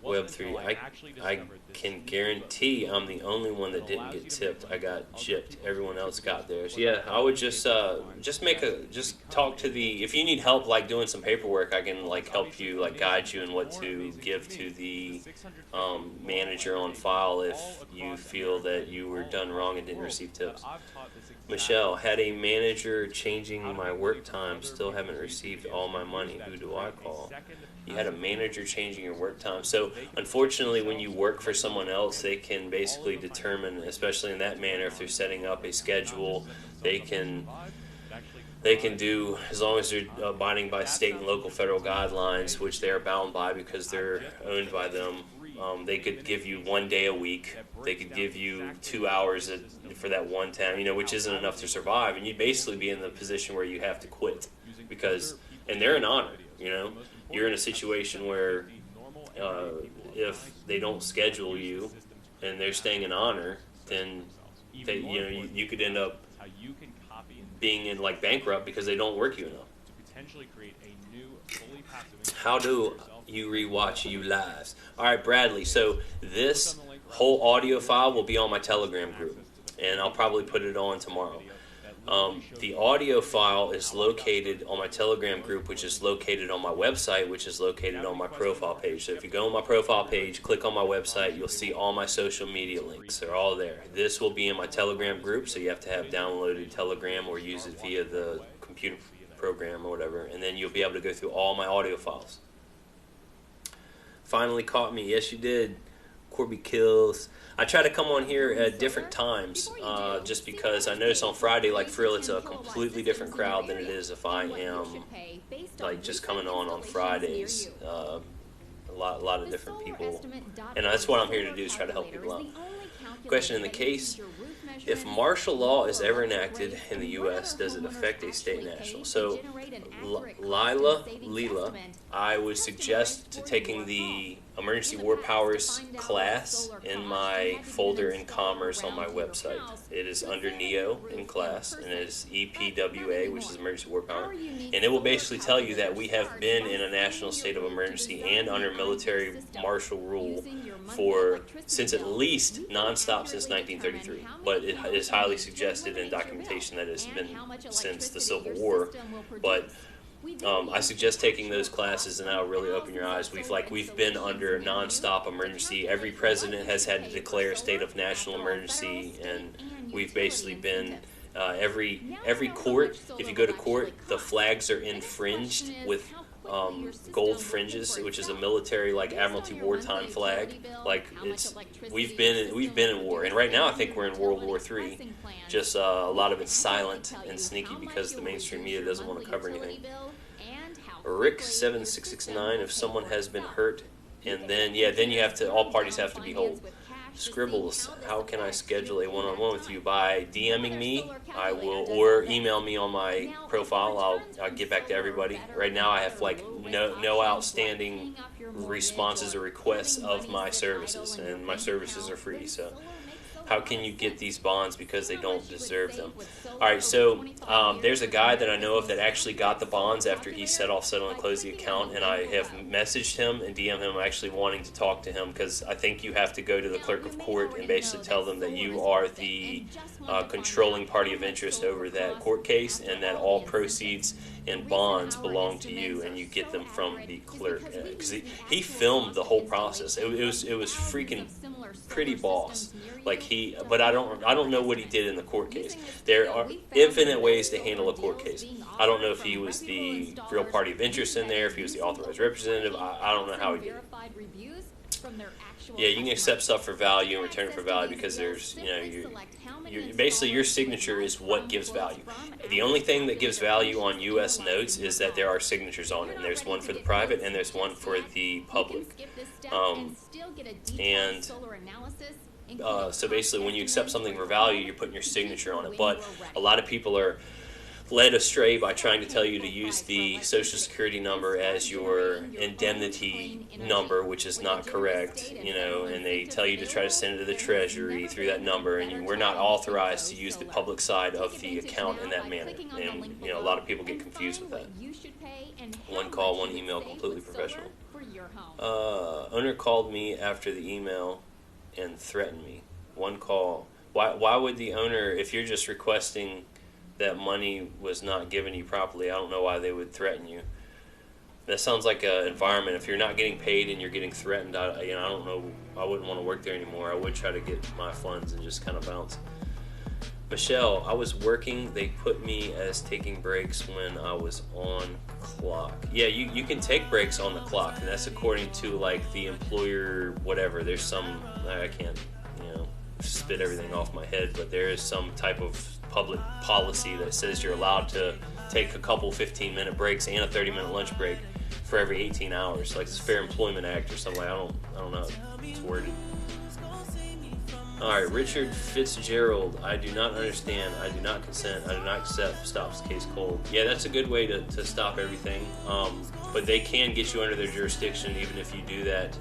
B: Web3, I can guarantee I'm the only one that didn't get tipped. I got gypped. Everyone else got theirs. Yeah, I would just talk to the, if you need help like doing some paperwork, I can like help you, like guide you in what to give to the manager on file if you feel that you were done wrong and didn't receive tips. Michelle, had a manager changing my work time, still haven't received all my money. Who do I call? You had a manager changing your work time. So unfortunately, when you work for someone else, they can basically determine, especially in that manner, if they're setting up a schedule, they can do, as long as they're abiding by state and local federal guidelines, which they are bound by because they're owned by them. They could give you 1 day a week. They could give you 2 hours for that one time, which isn't enough to survive. And you'd basically be in the position where you have to quit because, and they're an honor, You're in a situation where if they don't schedule you and they're staying in honor, then you could end up being in like bankrupt because they don't work you enough. How do you rewatch you lives? All right, Bradley. So this whole audio file will be on my Telegram group, and I'll probably put it on tomorrow. The audio file is located on my Telegram group, which is located on my website, which is located on my profile page. So if you go on my profile page, click on my website, you'll see all my social media links. They're all there. This will be in my Telegram group, so you have to have downloaded Telegram or use it via the computer program or whatever, and then you'll be able to go through all my audio files. Finally caught me. Yes, you did. Corby Kills. I try to come on here at different times, just because I notice on Friday, like for real, it's a completely different crowd than it is if I am like just coming on Fridays. A lot of different people, and that's what I'm here to do, is try to help people out. Question: in the case, if martial law is ever enacted in the U.S., does it affect a state national? So, Leela, I would suggest to taking the Emergency War Powers class in my folder in Commerce on my website. It is under NEO in class, and it is EPWA, which is Emergency War Power. And it will basically tell you that we have been in a national state of emergency and under military martial rule since at least nonstop since 1933. But it is highly suggested in documentation that it's been since the Civil War. But I suggest taking those classes, and that'll really open your eyes. We've been under nonstop emergency. Every president has had to declare a state of national emergency, and we've basically been every court. If you go to court, the flags are infringed with gold fringes, which is a military, like Admiralty wartime flag. Like we've been in war, and right now I think we're in World War III. Just a lot of it's silent and sneaky because the mainstream media doesn't want to cover anything. Rick7669, if someone has been hurt, and then you have to, all parties have to be whole. Scribbles, how can I schedule a one-on-one with you? By DMing me, I will, or email me on my profile. I'll get back to everybody. Right now I have no outstanding responses or requests of my services, and my services are free, so how can you get these bonds because they don't deserve them? All right, so there's a guy that I know of that actually got the bonds after he set off, settle, and close the account, and I have messaged him and DM'd him actually wanting to talk to him, because I think you have to go to the clerk of court and basically tell them that you are the controlling party of interest over that court case, and that all proceeds and bonds belong to you, and you get them from the clerk. Because he filmed the whole process. It was freaking pretty boss. But I don't know what he did in the court case. There are infinite ways to handle a court case. I don't know if he was the real party of interest in there, if he was the authorized representative. I don't know how he did it. Yeah, you can accept stuff for value and return it for value, because there's, basically your signature is what gives value. The only thing that gives value on U.S. notes is that there are signatures on it, and there's one for the private and there's one for the public. So basically, when you accept something for value, you're putting your signature on it. But a lot of people are led astray by trying to tell you to use the Social Security number as your indemnity number, which is not correct, and they tell you to try to send it to the Treasury through that number, and we're not authorized to use the public side of the account in that manner. And, a lot of people get confused with that. One call, one email, completely professional. Owner called me after the email and threatened me. One call. Why would the owner, if you're just requesting that money was not given you properly, I don't know why they would threaten you. That sounds like an environment. If you're not getting paid and you're getting threatened, I don't know. I wouldn't want to work there anymore. I would try to get my funds and just kind of bounce. Michelle, I was working. They put me as taking breaks when I was on clock. Yeah, you can take breaks on the clock, and that's according to the employer, whatever. There's some, I can't, spit everything off my head, but there is some type of public policy that says you're allowed to take a couple 15-minute breaks and a 30-minute lunch break for every 18 hours. Like this Fair Employment Act or something. I don't know. It's worded. All right, Richard Fitzgerald. I do not understand. I do not consent. I do not accept. Stops case cold. Yeah, that's a good way to stop everything. But they can get you under their jurisdiction even if you do that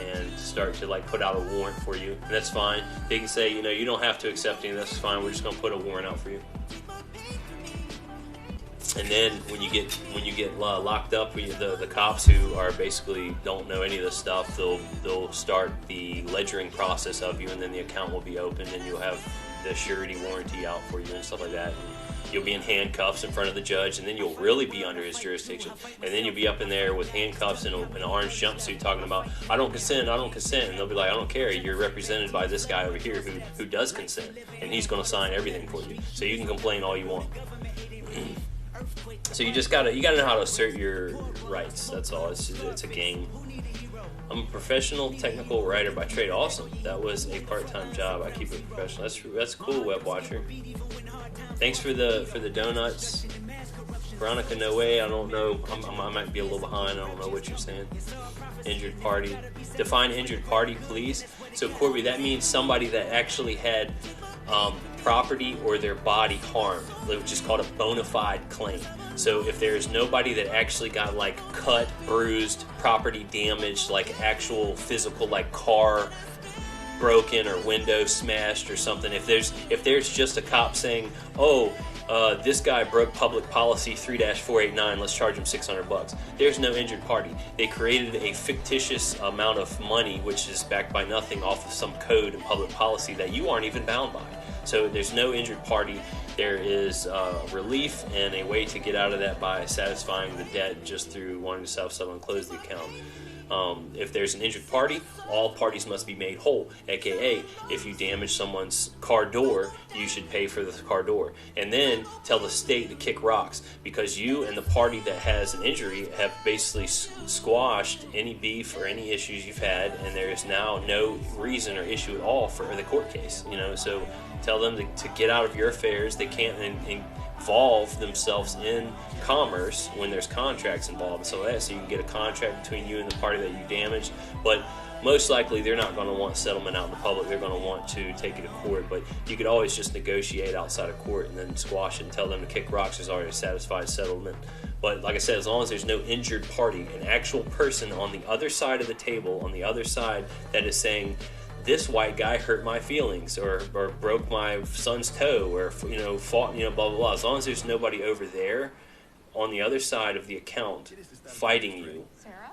B: and start to put out a warrant for you. And that's fine. They can say, you don't have to accept any. That's fine. We're just going to put a warrant out for you. And then when you get locked up, the cops who are basically don't know any of this stuff, they'll start the ledgering process of you, and then the account will be opened, and you'll have the surety warranty out for you and stuff like that. And you'll be in handcuffs in front of the judge, and then you'll really be under his jurisdiction. And then you'll be up in there with handcuffs and an orange jumpsuit talking about, I don't consent. And they'll be like, I don't care. You're represented by this guy over here who does consent, and he's going to sign everything for you. So you can complain all you want. So you gotta know how to assert your rights. That's all. It's a game. I'm a professional technical writer by trade. Awesome. That was a part-time job. I keep it professional. That's cool, Web Watcher. Thanks for the donuts. Veronica, no way. I don't know. I might be a little behind. I don't know what you're saying. Injured party. Define injured party, please. So, Corby, that means somebody that actually had property or their body harmed, which is called a bona fide claim. So if there's nobody that actually got like cut, bruised, property damaged, like actual physical, like car broken or window smashed or something, if there's just a cop saying, oh, this guy broke public policy 3-489, let's charge him $600. There's no injured party. They created a fictitious amount of money, which is backed by nothing, off of some code and public policy that you aren't even bound by. So there's no injured party. There is relief and a way to get out of that by satisfying the debt just through wanting to self-settle and close the account. If there's an injured party, all parties must be made whole, aka if you damage someone's car door, you should pay for the car door. And then tell the state to kick rocks, because you and the party that has an injury have basically squashed any beef or any issues you've had, and there is now no reason or issue at all for the court case. So tell them to get out of your affairs. They can't involve themselves in commerce when there's contracts involved, so you can get a contract between you and the party that you damaged. But most likely they're not going to want settlement out in the public. They're going to want to take it to court, but you could always just negotiate outside of court and then squash it and tell them to kick rocks. There's already a satisfied settlement. But like I said, as long as there's no injured party, an actual person on the other side of the table, on the other side, that is saying, this white guy hurt my feelings, or broke my son's toe, or fought, blah blah blah. As long as there's nobody over there on the other side of the account fighting you,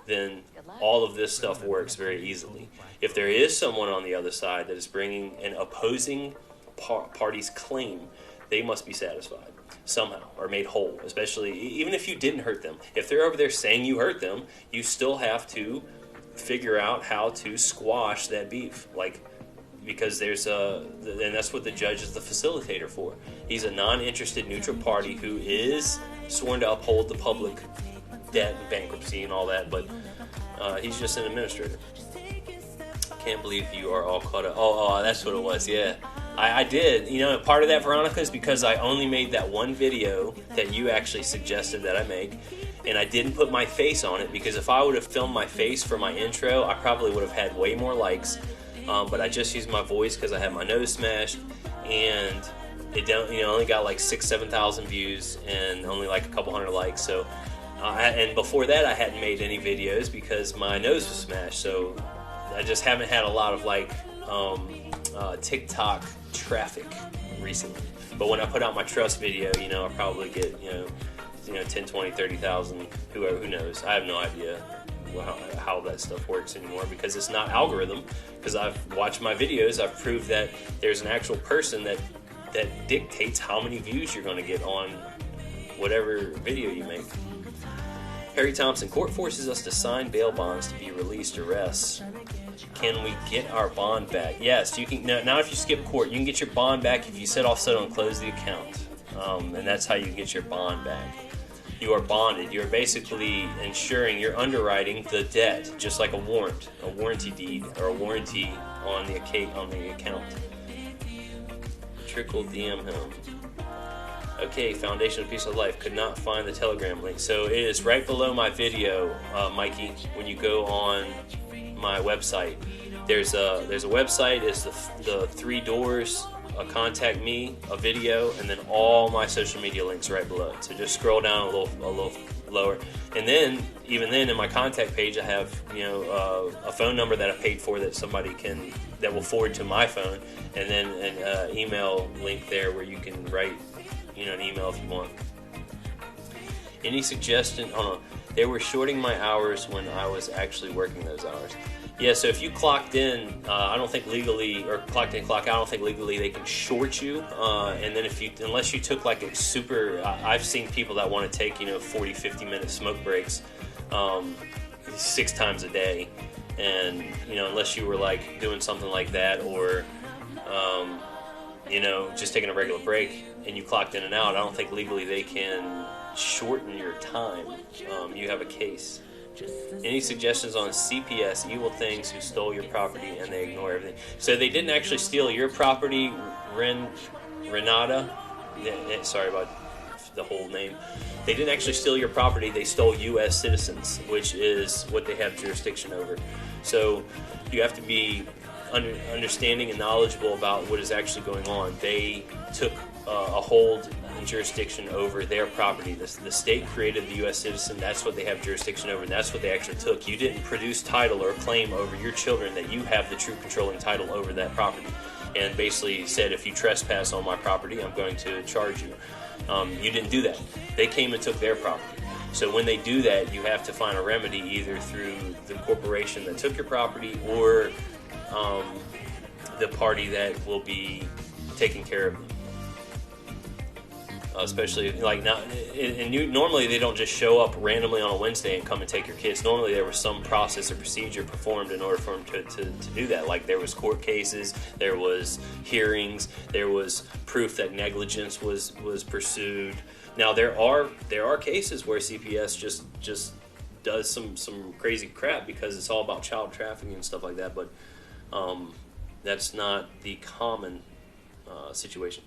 B: then all of this stuff works very easily. If there is someone on the other side that is bringing an opposing party's claim, they must be satisfied somehow or made whole. Especially even if you didn't hurt them, if they're over there saying you hurt them, you still have to figure out how to squash that beef, because and that's what the judge is the facilitator for. He's a non-interested neutral party who is sworn to uphold the public debt and bankruptcy and all that, but he's just an administrator. Can't believe you are all caught up. Oh, that's what it was. Yeah, I did. Part of that, Veronica, is because I only made that one video that you actually suggested that I make. And I didn't put my face on it, because if I would have filmed my face for my intro, I probably would have had way more likes. But I just used my voice because I had my nose smashed, and it only got like 6,000-7,000 views and only like a couple hundred likes. So, and before that, I hadn't made any videos because my nose was smashed. So I just haven't had a lot of TikTok traffic recently. But when I put out my trust video, I probably get 10, 20, 30,000, who knows. I have no idea how that stuff works anymore, because it's not algorithm. Because I've watched my videos, I've proved that there's an actual person that dictates how many views you're going to get on whatever video you make. Harry Thompson, court forces us to sign bail bonds to be released arrests. Can we get our bond back? Yes, you can. Now if you skip court, you can get your bond back if you set off settle and close the account. And that's how you get your bond back. You are bonded. You're basically ensuring, you're underwriting the debt, just like a warranty deed, or a warranty on the account. Trickle DM him. Okay, Foundation of Peace of Life. Could not find the Telegram link. So it is right below my video, Mikey. When you go on my website, there's a website. It's the 3 doors. Contact me, a video, and then all my social media links right below. So just scroll down a little lower, and then even then in my contact page, I have a phone number that I paid for that will forward to my phone, and then an email link there where you can write an email if you want. Any suggestion? Oh no, they were shorting my hours when I was actually working those hours. Yeah, so if you clocked in, I don't think legally, or clocked in, clock out, I don't think legally they can short you. And then unless you took like a super, I've seen people that want to take 40, 50-minute smoke breaks 6 times a day, and unless you were like doing something like that, or just taking a regular break and you clocked in and out, I don't think legally they can shorten your time, you have a case. Any suggestions on CPS, evil things who stole your property and they ignore everything? So they didn't actually steal your property, Renata. Sorry about the whole name. They didn't actually steal your property. They stole U.S. citizens, which is what they have jurisdiction over. So you have to be understanding and knowledgeable about what is actually going on. They took a hold and jurisdiction over their property. The state created the U.S. citizen. That's what they have jurisdiction over, and that's what they actually took. You didn't produce title or claim over your children that you have the true controlling title over that property, and basically said, if you trespass on my property, I'm going to charge you. You didn't do that. They came and took their property. So when they do that, you have to find a remedy either through the corporation that took your property or the party that will be taking care of you. Especially like now, normally they don't just show up randomly on a Wednesday and come and take your kids. Normally there was some process or procedure performed in order for them to do that. Like there was court cases, there was hearings, there was proof that negligence was pursued. Now there are cases where CPS just does some crazy crap because it's all about child trafficking and stuff like that. But that's not the common situation.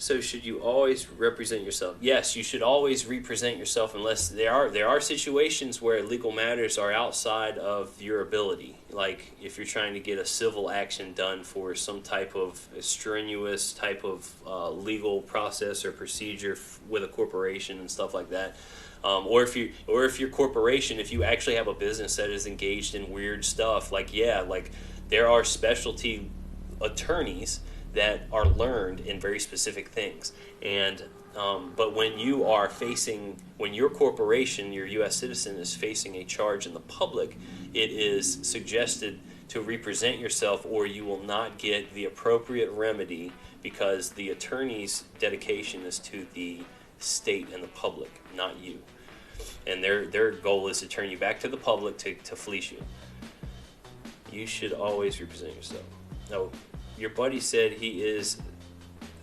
B: So should you always represent yourself? Yes, you should always represent yourself unless there are situations where legal matters are outside of your ability. Like if you're trying to get a civil action done for some type of strenuous type of legal process or procedure with a corporation and stuff like that. Or if your corporation, if you actually have a business that is engaged in weird stuff, like there are specialty attorneys that are learned in very specific things, and but when your corporation, your U.S. citizen, is facing a charge in the public, it is suggested to represent yourself, or you will not get the appropriate remedy because the attorney's dedication is to the state and the public, not you, and their goal is to turn you back to the public to fleece you. You should always represent yourself. No. Your buddy said he is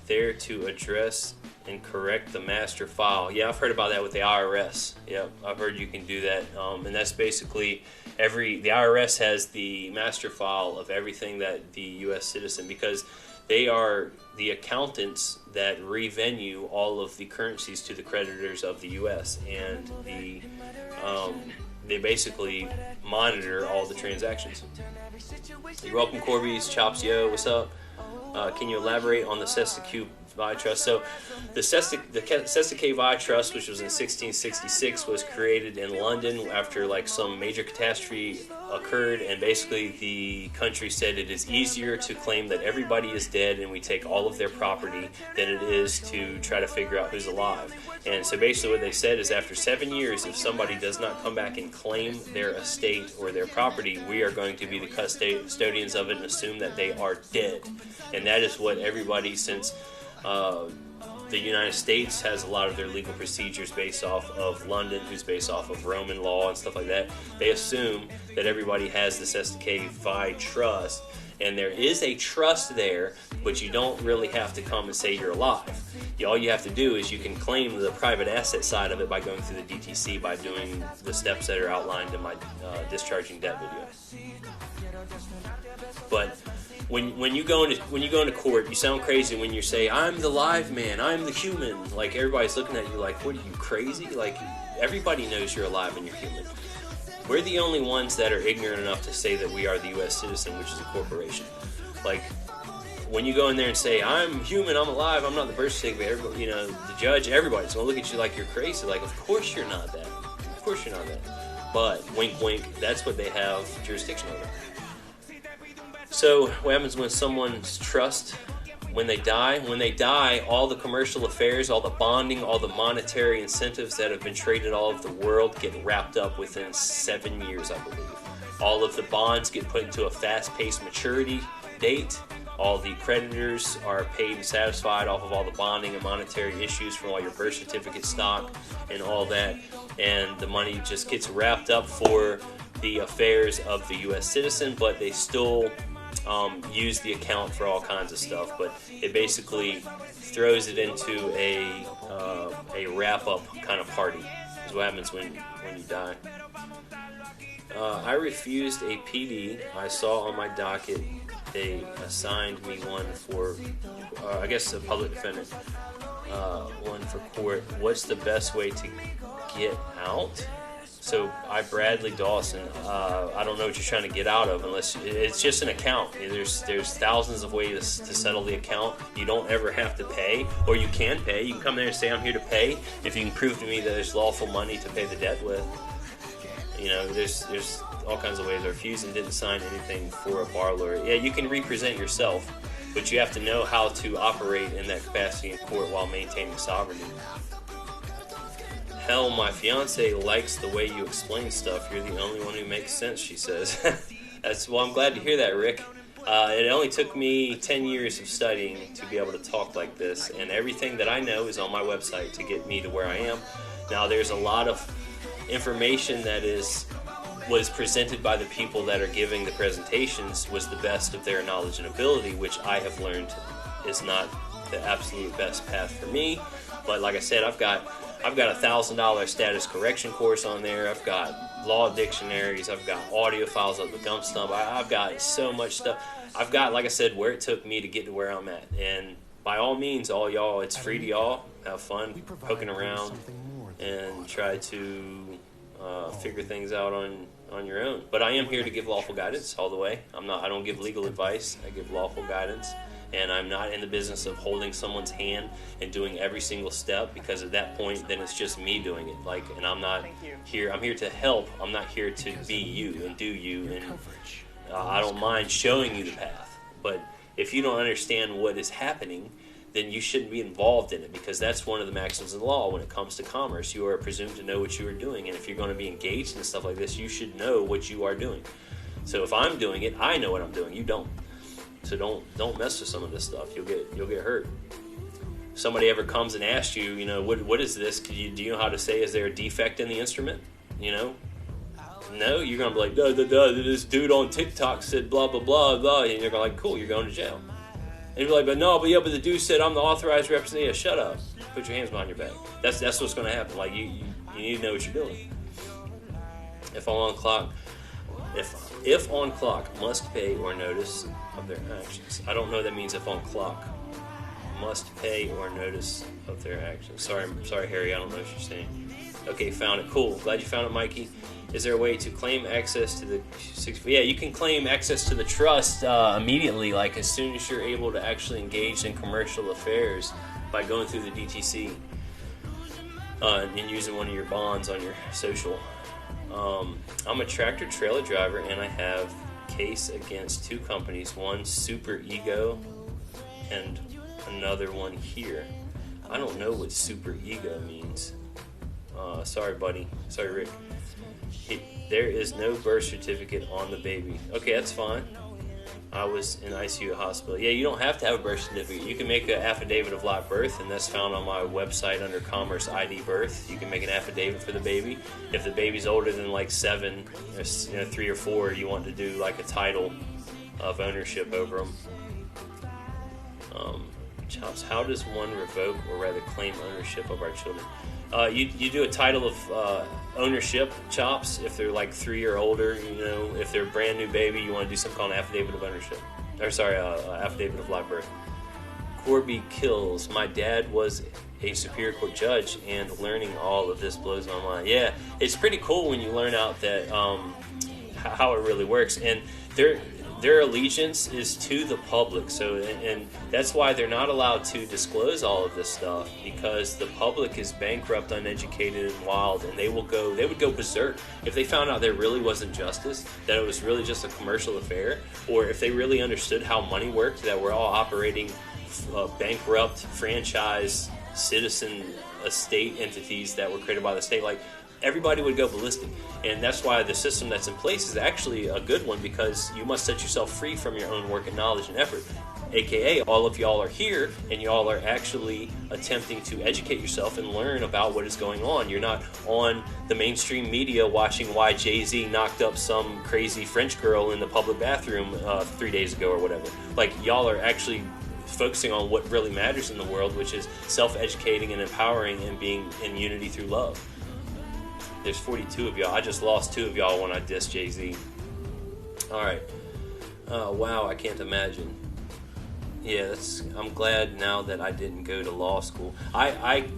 B: there to address and correct the master file. Yeah, I've heard about that with the IRS. Yeah, I've heard you can do that. And that's basically the IRS has the master file of everything that the U.S. citizen, because they are the accountants that revenue all of the currencies to the creditors of the U.S. and they basically monitor all the transactions. You're welcome, Corby's Chops. Yo, what's up? Can you elaborate on the Cestui Que Vie Trust? So the Cestui Que Vie Trust, which was in 1666, was created in London after some major catastrophe occurred, and basically the country said it is easier to claim that everybody is dead and we take all of their property than it is to try to figure out who's alive. And so basically what they said is after 7 years, if somebody does not come back and claim their estate or their property, we are going to be the custodians of it and assume that they are dead. And that is what everybody, since the United States has a lot of their legal procedures based off of London, who's based off of Roman law and stuff like that, they assume that everybody has the Cestui Que Vie Trust. And there is a trust there, but you don't really have to come and say you're alive. All you have to do is you can claim the private asset side of it by going through the DTC, by doing the steps that are outlined in my discharging debt video. But when you go into court, you sound crazy when you say, "I'm the live man, I'm the human." Like everybody's looking at you like, "What are you, crazy?" Like everybody knows you're alive and you're human. We're the only ones that are ignorant enough to say that we are the U.S. citizen, which is a corporation. Like, when you go in there and say, "I'm human, I'm alive, I'm not the birth certificate," the judge, everybody's going to look at you like you're crazy. Like, of course you're not that. Of course you're not that. But, wink, wink, that's what they have jurisdiction over. So, what happens when someone's trust, when they die, all the commercial affairs, all the bonding, all the monetary incentives that have been traded all over the world get wrapped up within 7 years, I believe. All of the bonds get put into a fast-paced maturity date. All the creditors are paid and satisfied off of all the bonding and monetary issues from all your birth certificate stock and all that. And the money just gets wrapped up for the affairs of the U.S. citizen, but they still use the account for all kinds of stuff, but it basically throws it into a wrap-up kind of party. Is what happens when you die. I refused a PD. I saw on my docket they assigned me one for, I guess, a public defendant. One for court. What's the best way to get out? So I, Bradley Dawson, I don't know what you're trying to get out of unless it's just an account. There's thousands of ways to settle the account. You don't ever have to pay, or you can pay. You can come there and say, I'm here to pay. If you can prove to me that there's lawful money to pay the debt with. You know, there's all kinds of ways. I refused and didn't sign anything for a bar lawyer. Yeah, you can represent yourself, but you have to know how to operate in that capacity in court while maintaining sovereignty. Hell, my fiance likes the way you explain stuff. You're the only one who makes sense, she says. Well, I'm glad to hear that, Rick. It only took me 10 years of studying to be able to talk like this, and everything that I know is on my website to get me to where I am. Now, there's a lot of information that was presented by the people that are giving the presentations was the best of their knowledge and ability, which I have learned is not the absolute best path for me. But like I said, I've got a $1,000 status correction course on there. I've got law dictionaries. I've got audio files of the Gump Stump. I've got so much stuff. I've got, like I said, where it took me to get to where I'm at. And by all means, all y'all, it's free to y'all. Have fun poking around and try to figure things out on your own. But I am here to give lawful guidance all the way. I don't give legal advice. I give lawful guidance. And I'm not in the business of holding someone's hand and doing every single step, because at that point, then it's just me doing it. And I'm not here. I'm here to help. I'm not here to be you and do you. And I don't mind showing you the path. But if you don't understand what is happening, then you shouldn't be involved in it, because that's one of the maxims of the law when it comes to commerce. You are presumed to know what you are doing. And if you're going to be engaged in stuff like this, you should know what you are doing. So if I'm doing it, I know what I'm doing. You don't. So don't mess with some of this stuff. You'll get hurt. If somebody ever comes and asks you, what is this? Do you know how to say, is there a defect in the instrument? No, you're gonna be like, this dude on TikTok said blah blah blah blah, and you're gonna cool, you're going to jail. And you're like, but the dude said I'm the authorized representative. Yeah, shut up. Put your hands behind your back. That's what's gonna happen. You need to know what you're doing. If on clock must pay or notice of their actions. I don't know what that means. If on clock must pay or notice of their actions. Sorry, Harry. I don't know what you're saying. Okay, found it. Cool. Glad you found it, Mikey. Is there a way to claim access to the? Yeah, you can claim access to the trust immediately. As soon as you're able to actually engage in commercial affairs by going through the DTC and using one of your bonds on your social. I'm a tractor trailer driver, and I have case against two companies, one Super Ego and another one here. I don't know what Super Ego means. Sorry, buddy. Sorry, Rick. There is no birth certificate on the baby. Okay, that's fine. I was in ICU at hospital. Yeah, you don't have to have a birth certificate. You can make an affidavit of live birth, and that's found on my website under Commerce ID Birth. You can make an affidavit for the baby. If the baby's older than 7, 3 or 4, you want to do a title of ownership over them. Chops, how does one revoke or rather claim ownership of our children? You do a title of ownership, Chops, if they're 3 or older. If they're a brand new baby, you want to do something called an affidavit of ownership. Affidavit of live birth. Corby Kills. My dad was a Superior Court judge, and learning all of this blows my mind. Yeah, it's pretty cool when you learn out that how it really works. And their allegiance is to the public, and that's why they're not allowed to disclose all of this stuff, because the public is bankrupt, uneducated, and wild, and they would go berserk if they found out there really wasn't justice, that it was really just a commercial affair, or if they really understood how money worked, that we're all operating bankrupt franchise citizen estate entities that were created by the state. everybody would go ballistic. And that's why the system that's in place is actually a good one, because you must set yourself free from your own work and knowledge and effort. AKA, all of y'all are here, and y'all are actually attempting to educate yourself and learn about what is going on. You're not on the mainstream media watching why Jay-Z knocked up some crazy French girl in the public bathroom 3 days ago or whatever. Like, y'all are actually focusing on what really matters in the world, which is self-educating and empowering and being in unity through love. There's 42 of y'all. I just lost 2 of y'all when I dissed Jay-Z. All right. Wow, I can't imagine. Yeah, I'm glad now that I didn't go to law school. I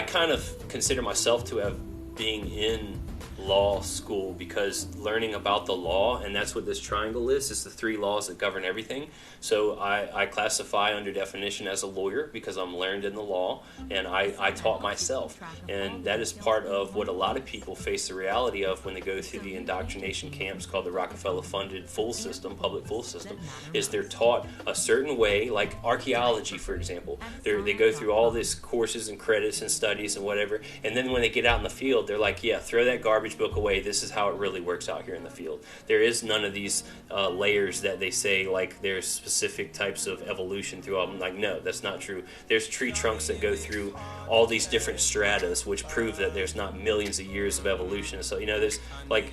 B: kind of consider myself to have being in law school, because learning about the law, and that's what this triangle is the 3 laws that govern everything. So I classify under definition as a lawyer because I'm learned in the law, and I taught myself. And that is part of what a lot of people face the reality of when they go through the indoctrination camps called the Rockefeller-funded full system, public full system, is they're taught a certain way, like archaeology, for example. They go through all these courses and credits and studies and whatever, and then when they get out in the field, they're like, yeah, throw that garbage book away. This is how it really works out here in the field. There is none of these layers that they say, like there's specific types of evolution through all of them. Like, no, that's not true. There's tree trunks that go through all these different stratas, which prove that there's not millions of years of evolution. So, there's like,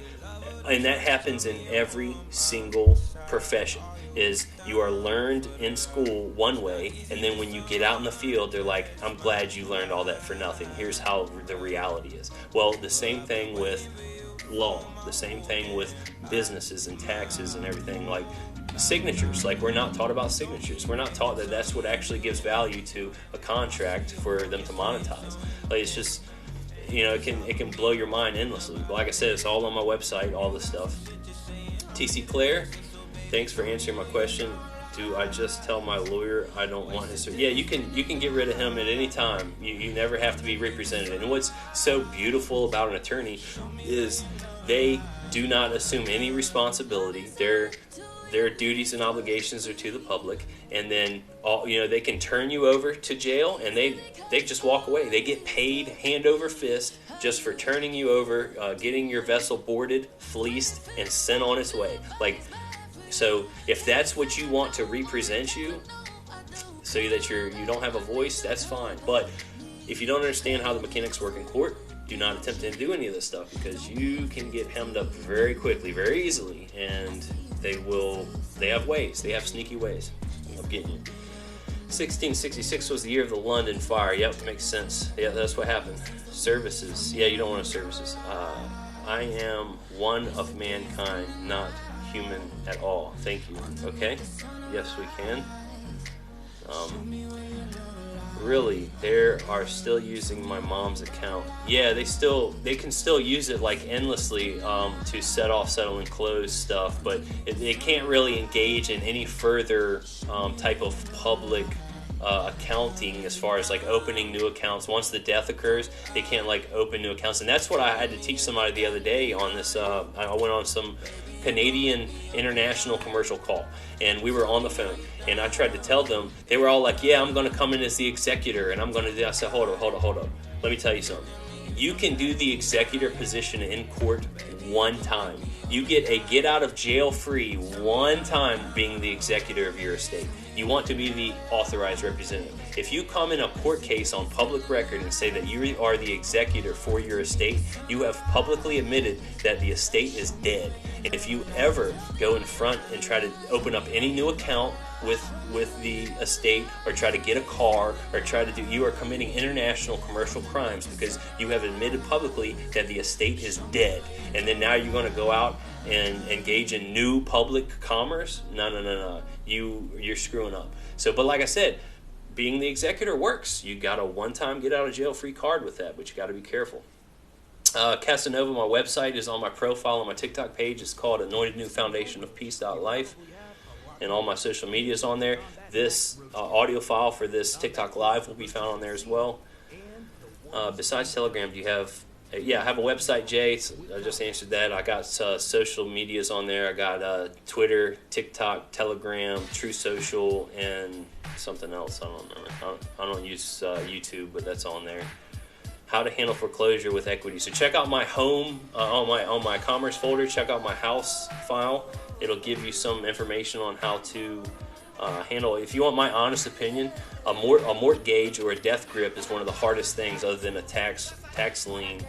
B: and that happens in every single profession. Is you are learned in school one way, and then when you get out in the field, they're like, I'm glad you learned all that for nothing. Here's how the reality is. Well, the same thing with law, the same thing with businesses and taxes and everything. Like signatures, like we're not taught about signatures. We're not taught that that's what actually gives value to a contract for them to monetize. Like, it's just, it can blow your mind endlessly. But like I said, it's all on my website, all this stuff. TC Claire, thanks for answering my question. Do I just tell my lawyer I don't want his... Yeah, you can get rid of him at any time. You never have to be represented. And what's so beautiful about an attorney is they do not assume any responsibility. Their duties and obligations are to the public, and then they can turn you over to jail, and they just walk away. They get paid hand over fist just for turning you over, getting your vessel boarded, fleeced, and sent on its way. Like, so if that's what you want to represent you, so that you don't have a voice, that's fine. But if you don't understand how the mechanics work in court, do not attempt to do any of this stuff, because you can get hemmed up very quickly, very easily, and they have ways. They have sneaky ways of getting you. 1666 was the year of the London fire. Yep, makes sense. Yeah, that's what happened. Services. Yeah, you don't want services. I am one of mankind, not human at all. Thank you. Okay? Yes, we can. Really, they are still using my mom's account. Yeah, they can still use it like endlessly to set off, settle, and close stuff, but it can't really engage in any further type of public accounting as far as like opening new accounts. Once the death occurs, they can't like open new accounts, and that's what I had to teach somebody the other day on this. I went on some Canadian international commercial call, and we were on the phone, and I tried to tell them. They were all like, yeah, I'm going to come in as the executor, and I'm going to do. I said, hold up. Let me tell you something. You can do the executor position in court one time. You get a get out of jail free one time being the executor of your estate. You want to be the authorized representative. If you come in a court case on public record and say that you are the executor for your estate, you have publicly admitted that the estate is dead. And if you ever go in front and try to open up any new account with the estate, or try to get a car, or you are committing international commercial crimes, because you have admitted publicly that the estate is dead. And then now you're going to go out and engage in new public commerce? No. You're screwing up. So, but like I said, being the executor works. You got a one-time get out of jail free card with that, but you got to be careful. Casanova, my website is on my profile on my TikTok page. It's called Anointed New Foundation of Peace.life. And all my social media is on there. This audio file for this TikTok live will be found on there as well. Besides Telegram, do you have... Yeah, I have a website, Jay. I just answered that. I got social medias on there. I got Twitter, TikTok, Telegram, True Social, and something else. I don't know. I don't use YouTube, but that's on there. how to handle foreclosure with equity. So check out my home on my commerce folder. Check out my house file. It'll give you some information on how to handle. If you want my honest opinion, a mortgage or a death grip is one of the hardest things, other than a tax lien.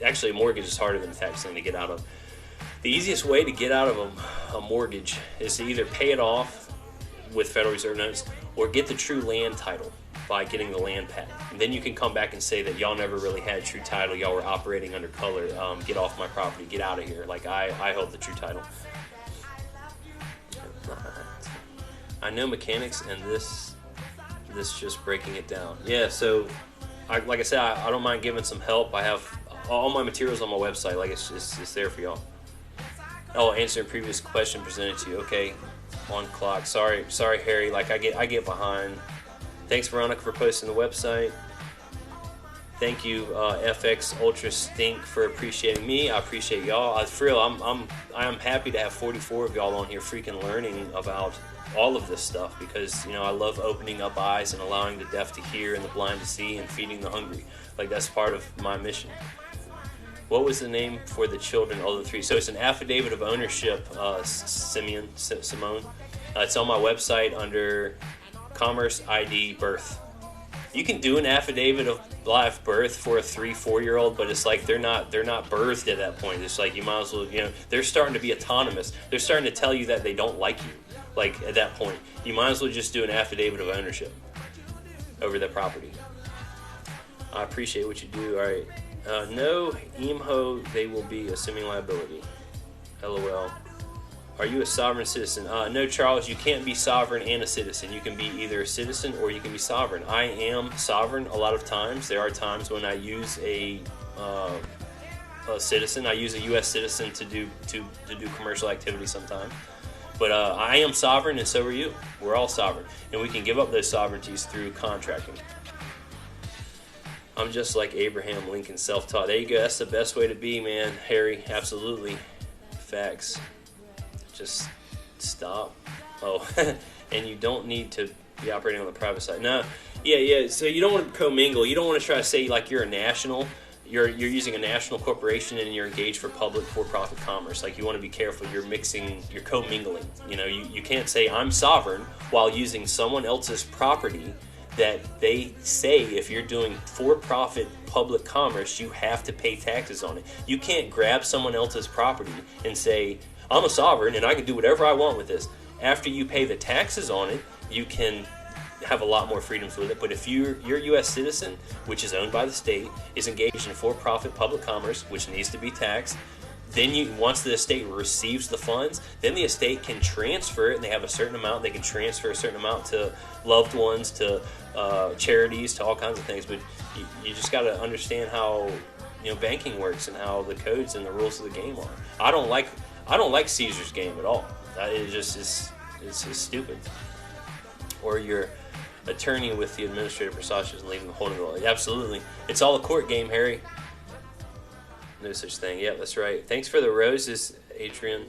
B: Actually, a mortgage is harder than a tax lien to get out of. The easiest way to get out of a mortgage is to either pay it off with Federal Reserve notes or get the true land title by getting the land pat. And then you can come back and say that y'all never really had true title. Y'all were operating under color. Get off my property. Get out of here. Like, I held the true title. I know mechanics, and this just breaking it down. Yeah, so like I said, I don't mind giving some help. I have all my materials on my website. Like, it's there for y'all. Oh, answering previous question presented to you. Okay, on clock. Sorry, Harry. Like, I get behind. Thanks, Veronica, for posting the website. Thank you, FX Ultra Stink, for appreciating me. I appreciate y'all. For real, I'm happy to have 44 of y'all on here freaking learning about all of this stuff, because, you know, I love opening up eyes and allowing the deaf to hear and the blind to see and feeding the hungry. Like, that's part of my mission. What was the name for the children of the three? So it's an affidavit of ownership, Simone. It's on my website under Commerce ID Birth. You can do an affidavit of live birth for a 3-4-year-old, but it's like they're not birthed at that point. It's like, you might as well, you know, they're starting to be autonomous. They're starting to tell you that they don't like you. Like, at that point, you might as well just do an affidavit of ownership over that property. I appreciate what you do. All right. No, IMHO, they will be assuming liability. LOL. Are you a sovereign citizen? No, Charles, you can't be sovereign and a citizen. You can be either a citizen or you can be sovereign. I am sovereign a lot of times. There are times when I use a citizen. I use a U.S. citizen to do commercial activity sometimes. But I am sovereign, and so are you. We're all sovereign. And we can give up those sovereignties through contracting. I'm just like Abraham Lincoln, self-taught. There you go. That's the best way to be, man. Harry, absolutely. Facts. Just stop. Oh, and you don't need to be operating on the private side. No, yeah. So you don't want to commingle. You don't want to try to say like you're a national. You're using a national corporation and you're engaged for public for-profit commerce. Like, you want to be careful. You're commingling. You know, you can't say I'm sovereign while using someone else's property that they say, if you're doing for-profit public commerce, you have to pay taxes on it. You can't grab someone else's property and say, I'm a sovereign and I can do whatever I want with this. After you pay the taxes on it, you can have a lot more freedoms with it. But if you're a U.S. citizen, which is owned by the state, is engaged in for-profit public commerce, which needs to be taxed, then once the estate receives the funds, then the estate can transfer it, and they have a certain amount. They can transfer a certain amount to loved ones, to charities, to all kinds of things. But you just got to understand how, you know, banking works and how the codes and the rules of the game are. I don't like Caesar's game at all. It just is, it's stupid. Or your attorney with the administrative procedures and leaving the holding role. Absolutely, it's all a court game, Harry. No such thing. Yeah, that's right. Thanks for the roses, Adrian.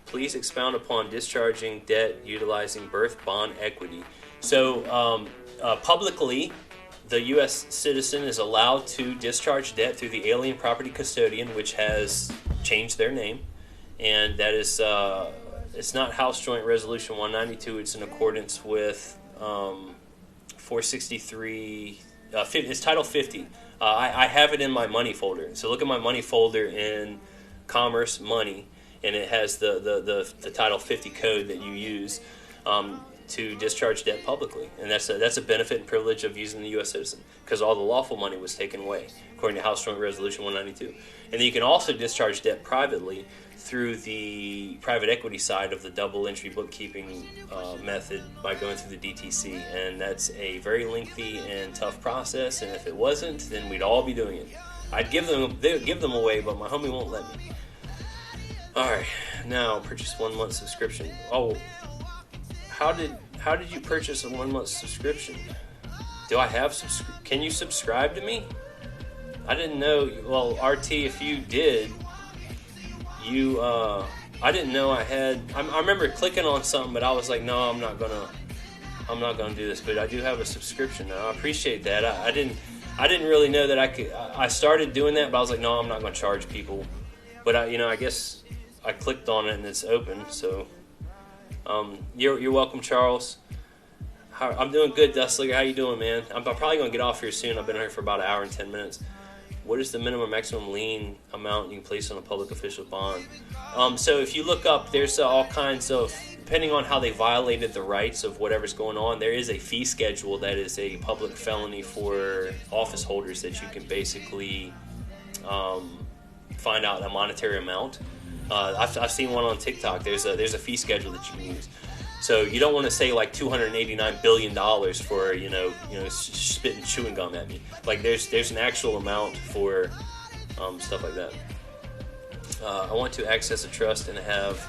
B: Please expound upon discharging debt utilizing birth bond equity. So, publicly, the U.S. citizen is allowed to discharge debt through the alien property custodian, which has changed their name. And that is, it's not House Joint Resolution 192. It's in accordance with 463. It's Title 50. I have it in my money folder. So look at my money folder in Commerce Money, and it has the Title 50 code that you use to discharge debt publicly. And that's a benefit and privilege of using the U.S. citizen, because all the lawful money was taken away, according to House Joint Resolution 192. And then you can also discharge debt privately through the private equity side of the double entry bookkeeping method by going through the DTC. And that's a very lengthy and tough process, and if it wasn't, then we'd all be doing it. I'd give them away, but my homie won't let me. Alright, now purchase 1 month subscription. Oh, how did you purchase a 1 month subscription? Do I have can you subscribe to me? I didn't know. Well, RT, if you did, I didn't know I had. I remember clicking on something, but I was like, no, I'm not gonna do this. But I do have a subscription now. I appreciate that. I didn't. I didn't really know that I could. I started doing that, but I was like, no, I'm not going to charge people. But I guess I clicked on it and it's open. So, you're welcome, Charles. I'm doing good, Dustlinger. How you doing, man? I'm probably going to get off here soon. I've been here for about an hour and 10 minutes. What is the minimum maximum lien amount you can place on a public official bond? So if you look up, there's all kinds of, depending on how they violated the rights of whatever's going on, there is a fee schedule that is a public felony for office holders that you can basically find out a monetary amount. I've seen one on TikTok. There's a fee schedule that you can use. So you don't want to say like $289 billion for spitting chewing gum at me. Like there's an actual amount for stuff like that. I want to access a trust and have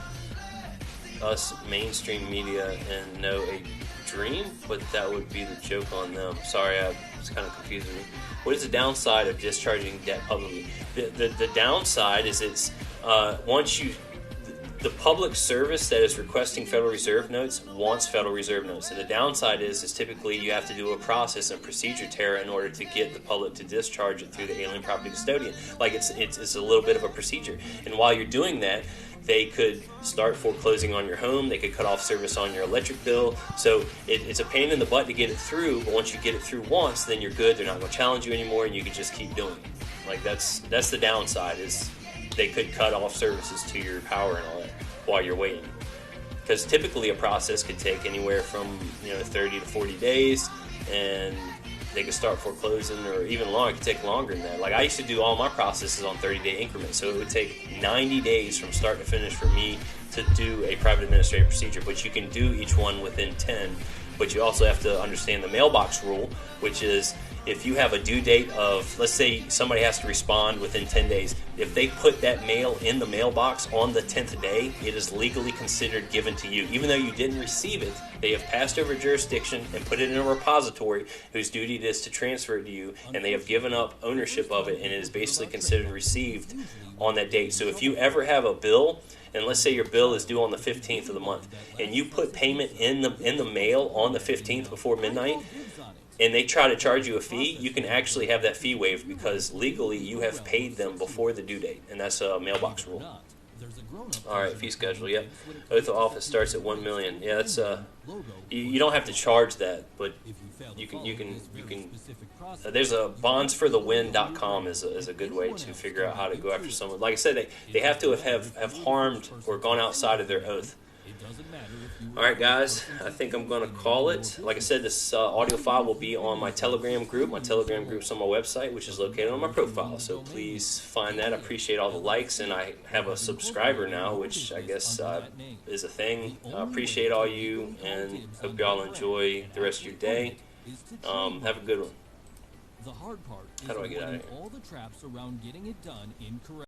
B: us mainstream media and know a dream, but that would be the joke on them. Sorry, it's kind of confusing me. What is the downside of discharging debt publicly? The downside is it's once you. The public service that is requesting Federal Reserve notes wants Federal Reserve notes. And the downside is typically you have to do a process and procedure terror in order to get the public to discharge it through the alien property custodian. Like it's a little bit of a procedure. And while you're doing that, they could start foreclosing on your home. They could cut off service on your electric bill. So it's a pain in the butt to get it through. But once you get it through once, then you're good. They're not going to challenge you anymore, and you can just keep doing it. Like that's the downside is they could cut off services to your power and all that while you're waiting. Because typically a process could take anywhere from 30 to 40 days, and they could start foreclosing, or even longer. It could take longer than that. Like I used to do all my processes on 30-day increments, so it would take 90 days from start to finish for me to do a private administrative procedure. But you can do each one within 10. But you also have to understand the mailbox rule, which is if you have a due date of, let's say somebody has to respond within 10 days, if they put that mail in the mailbox on the 10th day, it is legally considered given to you. Even though you didn't receive it, they have passed over jurisdiction and put it in a repository whose duty it is to transfer it to you, and they have given up ownership of it, and it is basically considered received on that date. So if you ever have a bill, and let's say your bill is due on the 15th of the month, and you put payment in the mail on the 15th before midnight, and they try to charge you a fee, you can actually have that fee waived because legally you have paid them before the due date, and that's a mailbox rule. All right, fee schedule. Yep, oath of office starts at $1 million. Yeah, that's you don't have to charge that, but you can. There's a bondsforthewin.com is a good way to figure out how to go after someone. Like I said, they have to have harmed or gone outside of their oath. All right, guys, I think I'm going to call it. Like I said, this audio file will be on my Telegram group. My Telegram group's on my website, which is located on my profile. So please find that. I appreciate all the likes, and I have a subscriber now, which I guess is a thing. I appreciate all you, and hope y'all enjoy the rest of your day. Have a good one.
E: The hard part is
B: how do I get out of here?
E: all the traps around getting it done incorrectly.